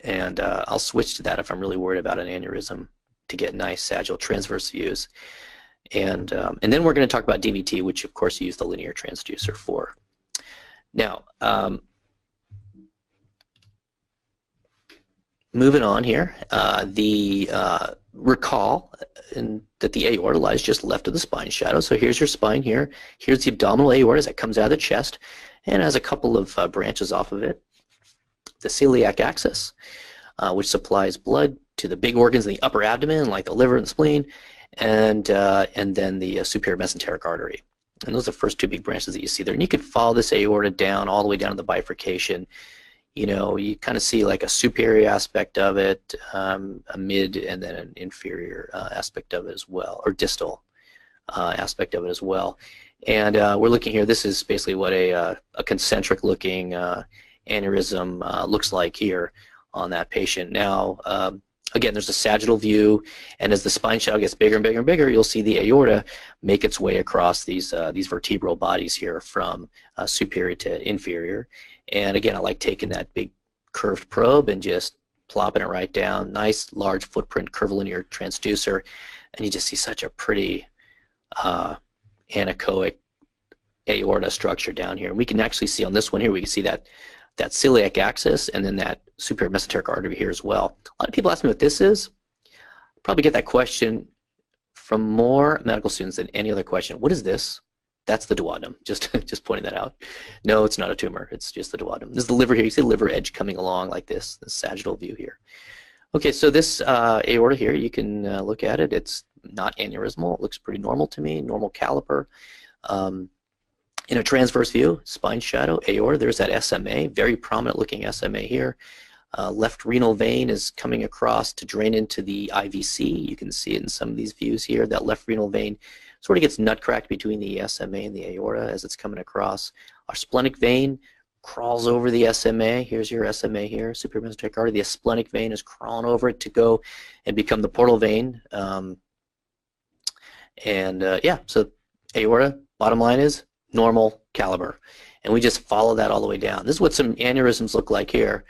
And I'll switch to that if I'm really worried about an aneurysm to get nice sagittal transverse views. And then we're going to talk about DVT, which of course you use the linear transducer for. Now, moving on here, recall that the aorta lies just left of the spine shadow. So here's your spine here. Here's the abdominal aorta that comes out of the chest and has a couple of branches off of it. The celiac axis, which supplies blood to the big organs in the upper abdomen, like the liver and the spleen, and then the superior mesenteric artery. And those are the first two big branches that you see there. And you can follow this aorta down all the way down to the bifurcation. You kind of see like a superior aspect of it, a mid, and then an inferior aspect of it as well, or distal aspect of it as well. And we're looking here, this is basically what a concentric looking aneurysm looks like here on that patient. Now, again, there's a sagittal view, and as the spine shadow gets bigger and bigger and bigger, you'll see the aorta make its way across these vertebral bodies here from superior to inferior. And again, I like taking that big curved probe and just plopping it right down. Nice, large footprint curvilinear transducer, and you just see such a pretty anechoic aorta structure down here. And we can actually see on this one here, we can see that celiac axis and then that superior mesenteric artery here as well. A lot of people ask me what this is. Probably get that question from more medical students than any other question. What is this? That's the duodenum. Just pointing that out. No, it's not a tumor. It's just the duodenum. This is the liver here. You see the liver edge coming along like this sagittal view here. Okay, so this aorta here, you can look at it. It's not aneurysmal. It looks pretty normal to me, normal caliper. In a transverse view, spine shadow, aorta, there's that SMA, very prominent looking SMA here. Left renal vein is coming across to drain into the IVC. You can see it in some of these views here. That left renal vein sort of gets nut-cracked between the SMA and the aorta as it's coming across. Our splenic vein crawls over the SMA. Here's your SMA here, superior mesenteric artery. The splenic vein is crawling over it to go and become the portal vein. Yeah, so aorta, bottom line is normal caliber. And we just follow that all the way down. This is what some aneurysms look like here.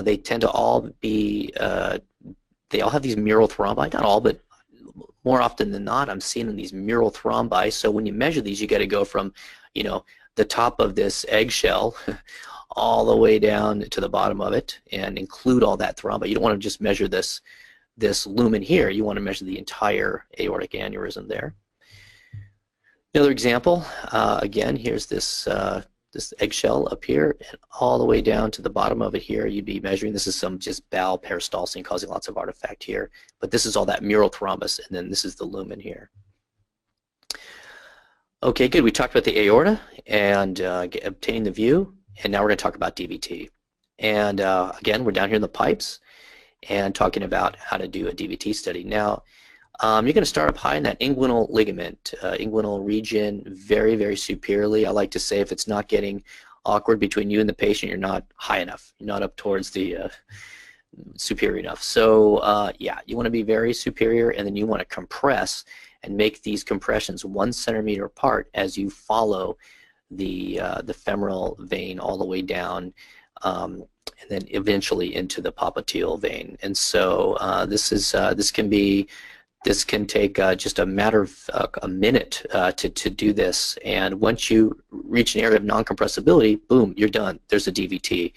They tend to all be, they all have these mural thrombi, not all, but more often than not, I'm seeing these mural thrombi. So when you measure these, you got to go from, you know, the top of this eggshell all the way down to the bottom of it and include all that thrombi. You don't want to just measure this lumen here. You want to measure the entire aortic aneurysm there. Another example, again, here's this eggshell up here, and all the way down to the bottom of it here, you'd be measuring. This is some just bowel peristalsing causing lots of artifact here, but this is all that mural thrombus, and then this is the lumen here. Okay, good. We talked about the aorta and obtaining the view, and now we're going to talk about DVT. And again, we're down here in the pipes and talking about how to do a DVT study. Now, you're going to start up high in that inguinal ligament, inguinal region, very, very superiorly. I like to say if it's not getting awkward between you and the patient, you're not high enough. You're not up towards the superior enough. So yeah, you want to be very superior, and then you want to compress and make these compressions 1 centimeter apart as you follow the femoral vein all the way down, and then eventually into the popliteal vein. And so this can take just a matter of a minute to do this, and once you reach an area of non-compressibility, boom, you're done. There's a DVT,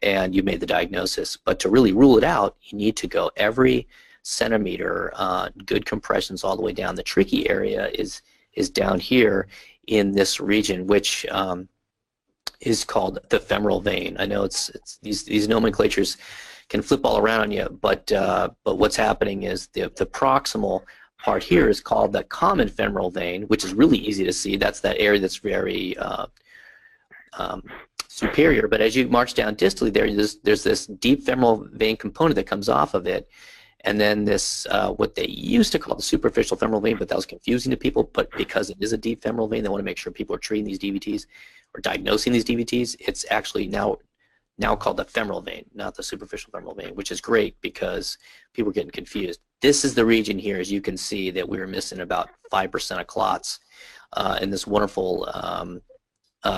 and you made the diagnosis. But to really rule it out, you need to go every centimeter, good compressions all the way down. The tricky area is down here in this region, which is called the femoral vein. I know it's these nomenclatures can flip all around on you, but what's happening is the proximal part here is called the common femoral vein, which is really easy to see. That's that area that's very superior. But as you march down distally, there's this deep femoral vein component that comes off of it, and then this what they used to call the superficial femoral vein, but that was confusing to people. But because it is a deep femoral vein, they want to make sure people are treating these DVTs or diagnosing these DVTs. It's actually now called the femoral vein, not the superficial femoral vein, which is great because people are getting confused. This is the region here, as you can see, that we were missing about 5% of clots in this wonderful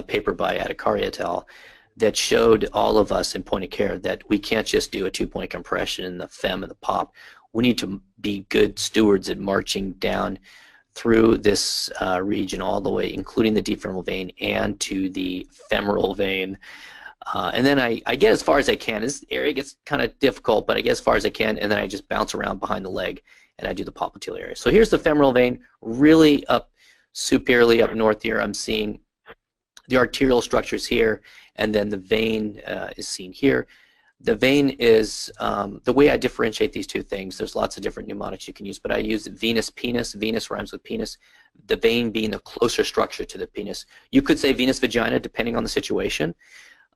paper by Adhikari et al. That showed all of us in point of care that we can't just do a 2-point compression in the fem and the pop. We need to be good stewards at marching down through this region all the way, including the deep femoral vein and to the femoral vein. And then I get as far as I can. This area gets kind of difficult, but I get as far as I can, and then I just bounce around behind the leg, and I do the popliteal area. So here's the femoral vein, really up superiorly up north here. I'm seeing the arterial structures here, and then the vein is seen here. The vein is, the way I differentiate these two things, there's lots of different mnemonics you can use, but I use venous penis. Venous rhymes with penis. The vein being the closer structure to the penis. You could say venous vagina, depending on the situation.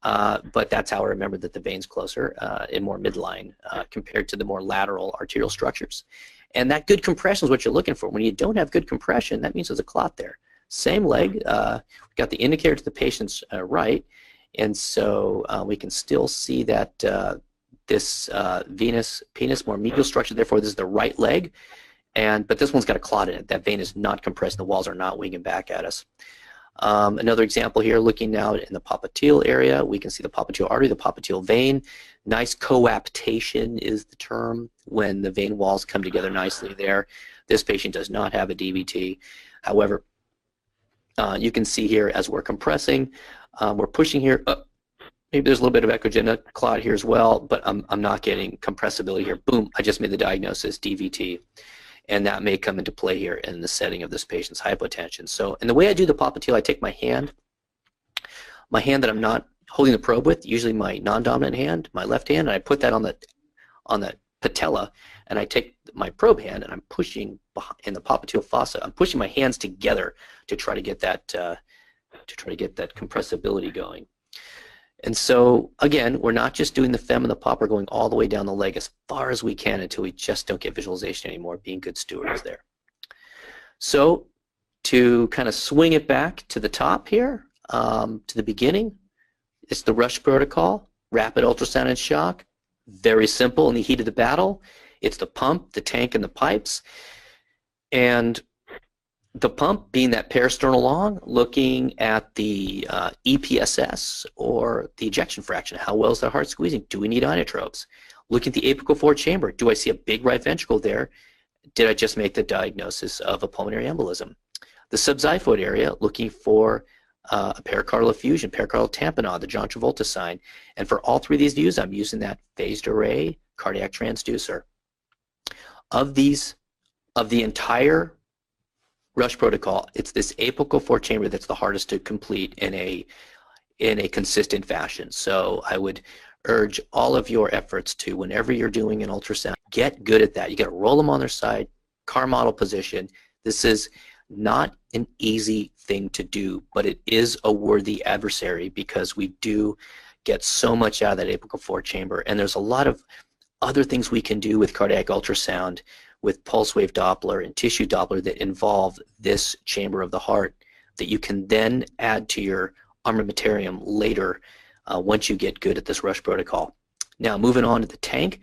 But that's how I remember that the vein's closer and more midline compared to the more lateral arterial structures. And that good compression is what you're looking for. When you don't have good compression, that means there's a clot there. Same leg, we've got the indicator to the patient's right, and so we can still see that this venous penis, more medial structure. Therefore, this is the right leg, but this one's got a clot in it. That vein is not compressed. The walls are not winging back at us. Another example here, looking now in the popliteal area, we can see the popliteal artery, the popliteal vein. Nice coaptation is the term when the vein walls come together nicely there. This patient does not have a DVT. However, you can see here as we're compressing, we're pushing here. Maybe there's a little bit of echogenic clot here as well, but I'm not getting compressibility here. Boom, I just made the diagnosis, DVT. And that may come into play here in the setting of this patient's hypotension. So, and the way I do the popliteal, I take my hand that I'm not holding the probe with, usually my non-dominant hand, my left hand, and I put that on the patella, and I take my probe hand and I'm pushing in the popliteal fossa. I'm pushing my hands together to try to get that compressibility going. And so, again, we're not just doing the fem and the pop, we're going all the way down the leg as far as we can until we just don't get visualization anymore, being good stewards there. So, to kind of swing it back to the top here, to the beginning, it's the rush protocol, rapid ultrasound and shock, very simple in the heat of the battle. It's the pump, the tank, and the pipes. And the pump being that peristernal long, looking at the EPSS or the ejection fraction. How well is the heart squeezing? Do we need inotropes? Looking at the apical four chamber. Do I see a big right ventricle there? Did I just make the diagnosis of a pulmonary embolism? The subxiphoid area, looking for a pericardial effusion, pericardial tamponade, the John Travolta sign. And for all three of these views, I'm using that phased array cardiac transducer. Of the entire rush protocol, it's this apical four chamber that's the hardest to complete in a consistent fashion. So I would urge all of your efforts to, whenever you're doing an ultrasound, get good at that. You got to roll them on their side, car model position. This is not an easy thing to do, but it is a worthy adversary because we do get so much out of that apical four chamber, and there's a lot of other things we can do with cardiac ultrasound, with pulse wave Doppler and tissue Doppler that involve this chamber of the heart that you can then add to your armamentarium later once you get good at this rush protocol. Now moving on to the tank,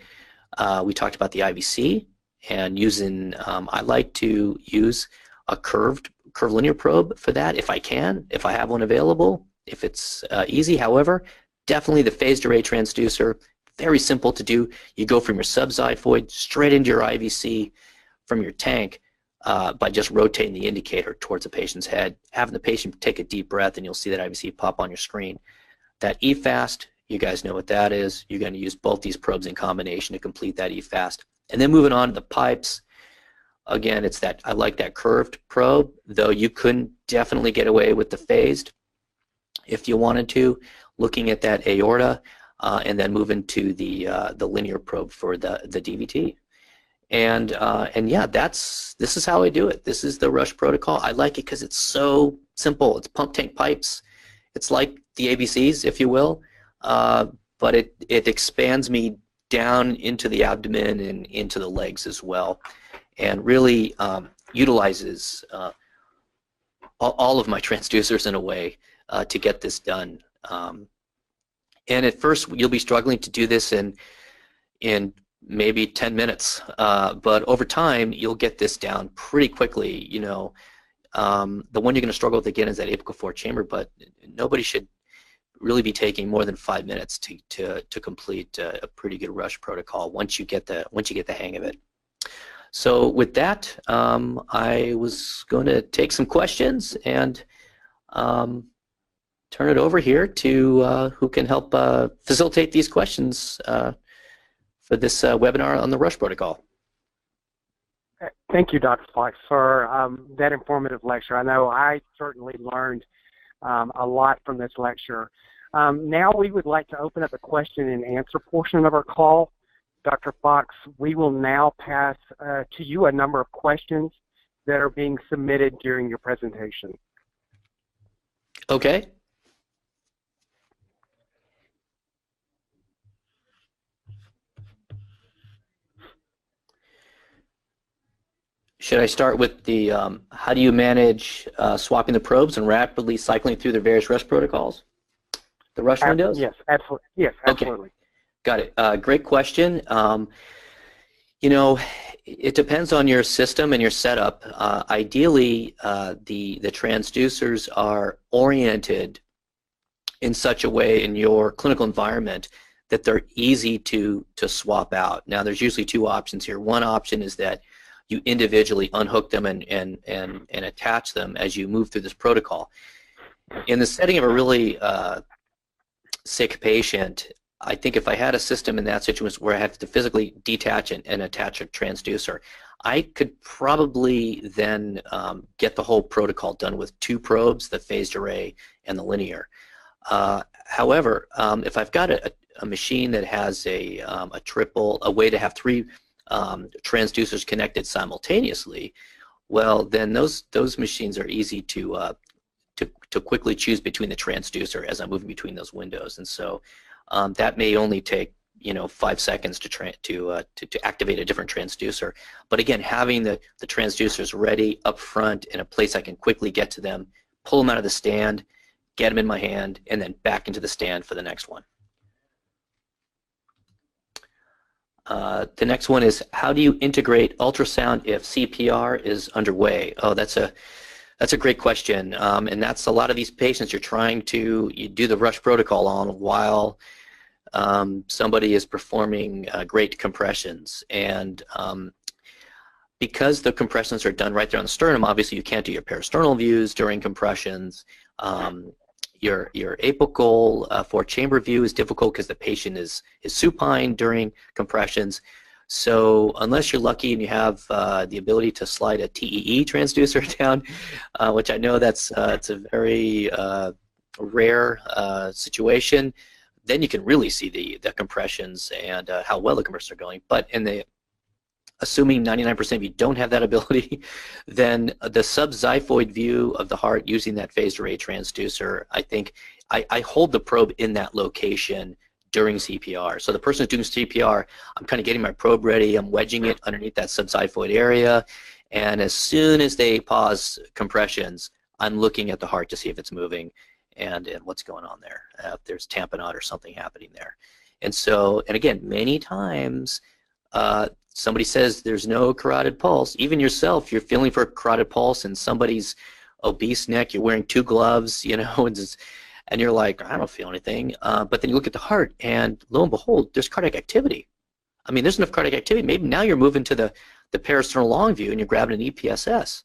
we talked about the IVC and using, I like to use a curved linear probe for that if I can, if I have one available, if it's easy. However, definitely the phased array transducer. Very simple to do. You go from your subxiphoid straight into your IVC from your tank by just rotating the indicator towards the patient's head, having the patient take a deep breath, and you'll see that IVC pop on your screen. That EFAST, you guys know what that is. You're going to use both these probes in combination to complete that EFAST. And then moving on to the pipes, again, it's that I like that curved probe, though you couldn't definitely get away with the phased if you wanted to, looking at that aorta. And then move into the linear probe for the DVT, and yeah, this is how I do it. This is the rush protocol. I like it because it's so simple. It's pump, tank, pipes. It's like the ABCs, if you will, but it expands me down into the abdomen and into the legs as well, and really utilizes all of my transducers in a way to get this done. And at first, you'll be struggling to do this in maybe 10 minutes, but over time, you'll get this down pretty quickly. You know, the one you're going to struggle with again is that apical four chamber, but nobody should really be taking more than 5 minutes to complete a pretty good rush protocol once you get the hang of it. So with that, I was going to take some questions and turn it over here to who can help facilitate these questions for this webinar on the rush protocol. Thank you, Dr. Fox, for that informative lecture. I know I certainly learned a lot from this lecture. Now we would like to open up the question and answer portion of our call. Dr. Fox, we will now pass to you a number of questions that are being submitted during your presentation. Okay. Should I start with the how do you manage swapping the probes and rapidly cycling through the various rush protocols? The rush windows? Yes, absolutely. Yes, absolutely. Okay. Got it. Great question. You know, it depends on your system and your setup. Ideally, the transducers are oriented in such a way in your clinical environment that they're easy to swap out. Now, there's usually two options here. One option is that you individually unhook them and attach them as you move through this protocol. In the setting of a really sick patient, I think if I had a system in that situation where I have to physically detach and attach a transducer, I could probably then get the whole protocol done with two probes, the phased array and the linear. However, if I've got a machine that has a way to have three transducers connected simultaneously, well, then those machines are easy to quickly choose between the transducer as I'm moving between those windows, and so that may only take 5 seconds to activate a different transducer. But again, having the transducers ready up front in a place I can quickly get to them, pull them out of the stand, get them in my hand, and then back into the stand for the next one. The next one is, how do you integrate ultrasound if CPR is underway? Oh, that's a great question, and that's a lot of these patients you're trying to do the rush protocol on while somebody is performing great compressions. And because the compressions are done right there on the sternum, obviously you can't do your parasternal views during compressions. Your apical four-chamber view is difficult because the patient is supine during compressions. So unless you're lucky and you have the ability to slide a TEE transducer down, which I know it's a very rare situation, then you can really see the compressions and how well the compressions are going. But assuming 99% of you don't have that ability, then the subxiphoid view of the heart using that phased array transducer, I think I hold the probe in that location during CPR. So the person who's doing CPR, I'm kind of getting my probe ready, I'm wedging it underneath that subxiphoid area, and as soon as they pause compressions, I'm looking at the heart to see if it's moving and what's going on there, if there's tamponade or something happening there. And so, and again, many times somebody says there's no carotid pulse. Even yourself, you're feeling for a carotid pulse in somebody's obese neck, you're wearing two gloves, and you're like, I don't feel anything. But then you look at the heart, and lo and behold, there's cardiac activity. I mean, there's enough cardiac activity. Maybe now you're moving to the parasternal long view, and you're grabbing an EPSS.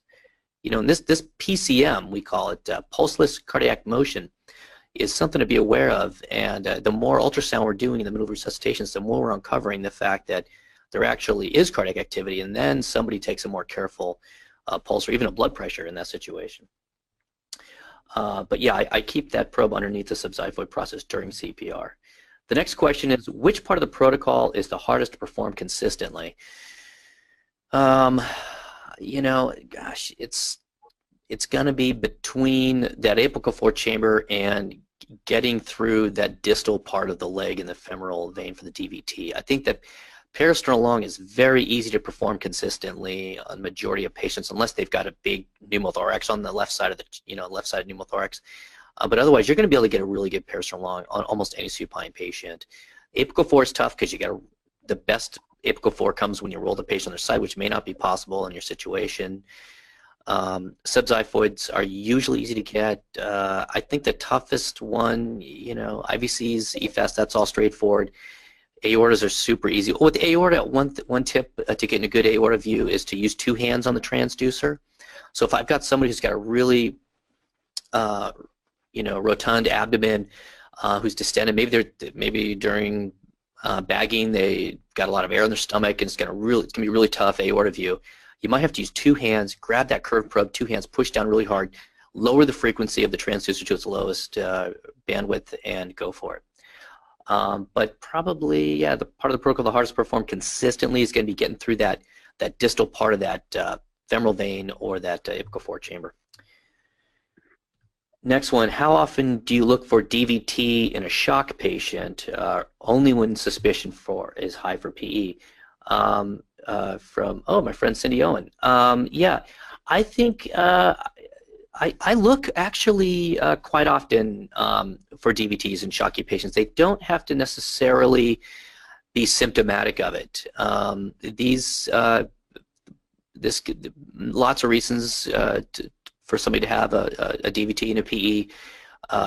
And this PCM, we call it pulseless cardiac motion, is something to be aware of. And the more ultrasound we're doing in the middle of resuscitations, the more we're uncovering the fact that there actually is cardiac activity, and then somebody takes a more careful pulse or even a blood pressure in that situation. But yeah, I keep that probe underneath the subxiphoid process during CPR. The next question is, which part of the protocol is the hardest to perform consistently? Gosh, it's going to be between that apical fourth chamber and getting through that distal part of the leg in the femoral vein for the DVT. I think that parasternal long is very easy to perform consistently on the majority of patients, unless they've got a big pneumothorax on the left side of the left side pneumothorax. But otherwise, you're going to be able to get a really good parasternal long on almost any supine patient. Apical four is tough because you got the best apical four comes when you roll the patient on their side, which may not be possible in your situation. Subxiphoids are usually easy to get. I think the toughest one, IVCs, EFS, that's all straightforward. Aortas are super easy. With the aorta, one tip to getting a good aorta view is to use two hands on the transducer. So if I've got somebody who's got a really rotund abdomen, who's distended, maybe during bagging they got a lot of air in their stomach, and it's gonna be really tough aorta view. You might have to use two hands, grab that curved probe, two hands, push down really hard, lower the frequency of the transducer to its lowest bandwidth, and go for it. But probably, yeah, the part of the protocol the hardest to perform consistently is going to be getting through that distal part of that femoral vein or that apical fourth chamber. Next one, how often do you look for DVT in a shock patient? Only when suspicion is high for PE. From my friend Cindy Owen. Yeah, I think I look actually quite often for DVTs in shocky patients. They don't have to necessarily be symptomatic of it. This lots of reasons for somebody to have a DVT and a PE.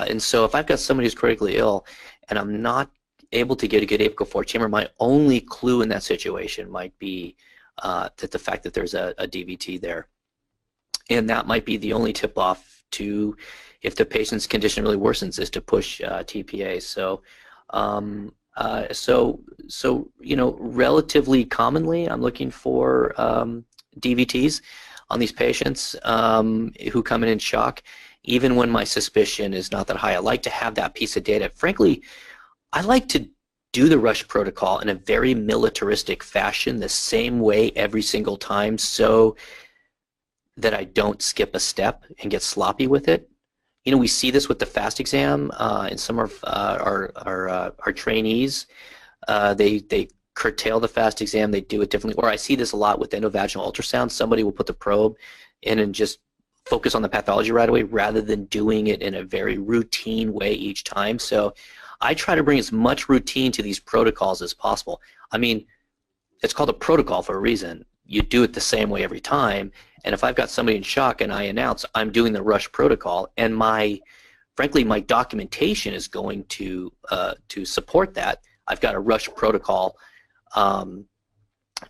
And so if I've got somebody who's critically ill and I'm not able to get a good apical four chamber, my only clue in that situation might be that the fact that there's a DVT there. And that might be the only tip-off to, if the patient's condition really worsens, is to push TPA. So, you know, relatively commonly, I'm looking for DVTs on these patients who come in shock, even when my suspicion is not that high. I like to have that piece of data. Frankly, I like to do the rush protocol in a very militaristic fashion, the same way every single time, so that I don't skip a step and get sloppy with it. You know, we see this with the FAST exam in some of our trainees. They curtail the FAST exam, they do it differently. Or I see this a lot with endovaginal ultrasound. Somebody will put the probe in and just focus on the pathology right away rather than doing it in a very routine way each time. So I try to bring as much routine to these protocols as possible. I mean, it's called a protocol for a reason. You do it the same way every time. And if I've got somebody in shock and I announce I'm doing the rush protocol, and frankly, my documentation is going to support that. I've got a rush protocol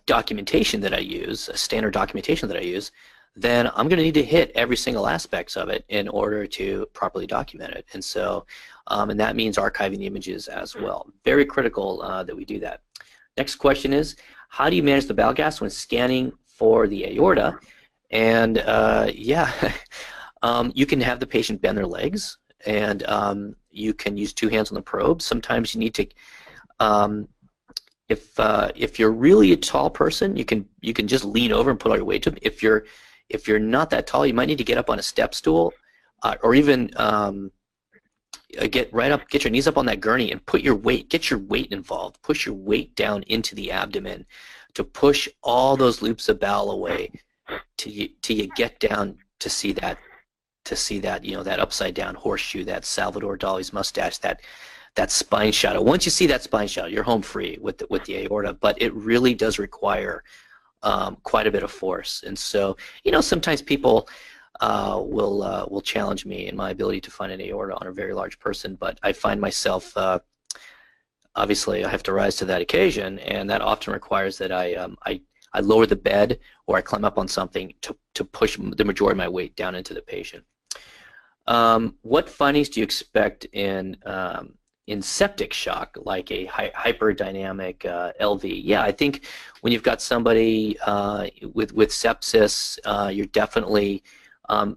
documentation that I use, a standard documentation that I use, then I'm going to need to hit every single aspects of it in order to properly document it. And so, and that means archiving the images as well. Very critical that we do that. Next question is, how do you manage the bowel gas when scanning for the aorta? And yeah, you can have the patient bend their legs, and you can use two hands on the probe. Sometimes you need to, if you're really a tall person, you can just lean over and put all your weight to them. If you're not that tall, you might need to get up on a step stool, or even get your knees up on that gurney and get your weight involved. Push your weight down into the abdomen to push all those loops of bowel away till you get down to see that, you know, that upside down horseshoe, that Salvador Dali's mustache, that spine shadow. Once you see that spine shadow, you're home free with the aorta. But it really does require quite a bit of force. And so, you know, sometimes people will challenge me in my ability to find an aorta on a very large person, but I find myself, obviously I have to rise to that occasion, and that often requires that I lower the bed or I climb up on something to push the majority of my weight down into the patient. What findings do you expect in septic shock, like a hyperdynamic LV? Yeah, I think when you've got somebody with sepsis, you're definitely,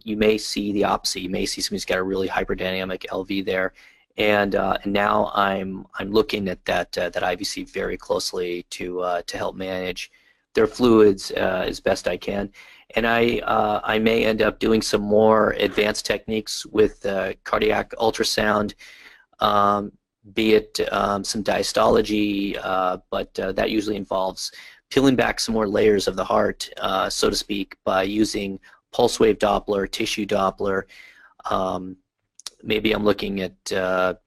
you may see the opposite. You may see somebody who's got a really hyperdynamic LV there, and now I'm looking at that IVC very closely to help manage their fluids as best I can. And I may end up doing some more advanced techniques with cardiac ultrasound, be it some diastology, but that usually involves peeling back some more layers of the heart, so to speak, by using pulse wave Doppler, tissue Doppler. Maybe I'm looking at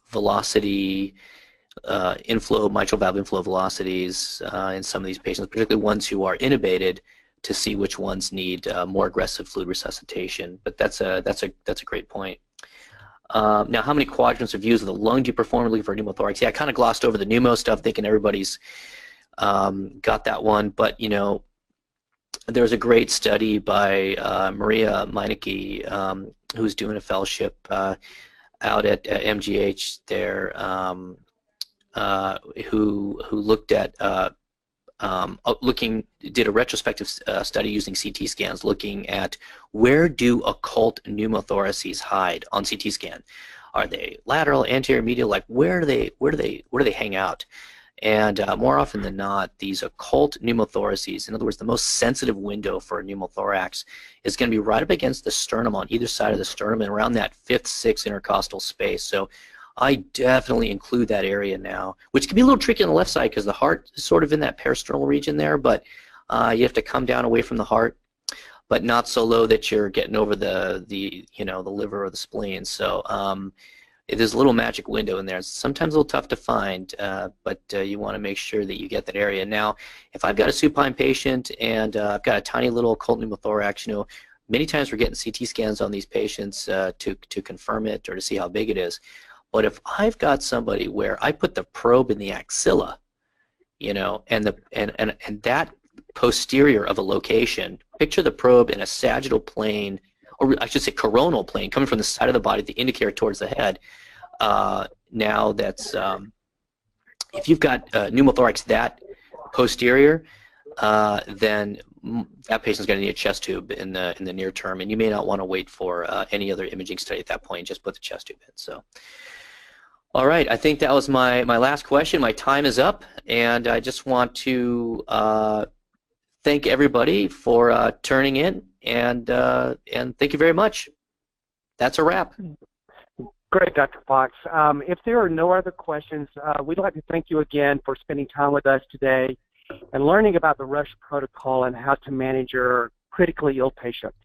velocity, mitral valve inflow velocities in some of these patients, particularly ones who are intubated, to see which ones need more aggressive fluid resuscitation. But that's a great point. Now, how many quadrants of views of the lung do you perform looking for pneumothorax? Yeah, I kind of glossed over the pneumo stuff, thinking everybody's got that one. But, you know, there's a great study by Maria Meineke, who's doing a fellowship out at MGH there, who looked at did a retrospective study using CT scans, looking at where do occult pneumothoraces hide on CT scan. Are they lateral, anterior, medial? Like where do they hang out? And more often than not, these occult pneumothoraces, in other words, the most sensitive window for a pneumothorax, is going to be right up against the sternum, on either side of the sternum, and around that 5th, 6th intercostal space. So I definitely include that area now, which can be a little tricky on the left side because the heart is sort of in that peristernal region there, but you have to come down away from the heart. but not so low that you're getting over the liver or the spleen. So there's a little magic window in there. It's sometimes a little tough to find, but you want to make sure that you get that area. Now, if I've got a supine patient and I've got a tiny little occult pneumothorax, many times we're getting CT scans on these patients to confirm it or to see how big it is. But if I've got somebody where I put the probe in the axilla, and that posterior of a location, picture the probe in a sagittal plane, or I should say coronal plane, coming from the side of the body, the indicator towards the head. Now that's, if you've got pneumothorax that posterior, then that patient's going to need a chest tube in the near term, and you may not want to wait for any other imaging study at that point. Just put the chest tube in. So, all right, I think that was my last question. My time is up, and I just want to thank everybody for turning in, and thank you very much. That's a wrap. Great, Dr. Fox. If there are no other questions, we'd like to thank you again for spending time with us today and learning about the RUSH protocol and how to manage your critically ill patients.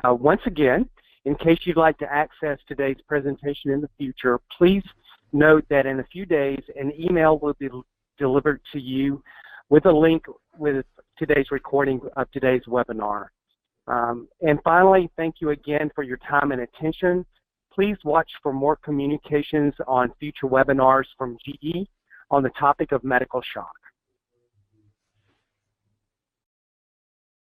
Once again, in case you'd like to access today's presentation in the future, please note that in a few days an email will be delivered to you with a link with today's recording of today's webinar. And finally, thank you again for your time and attention. Please watch for more communications on future webinars from GE on the topic of medical shock.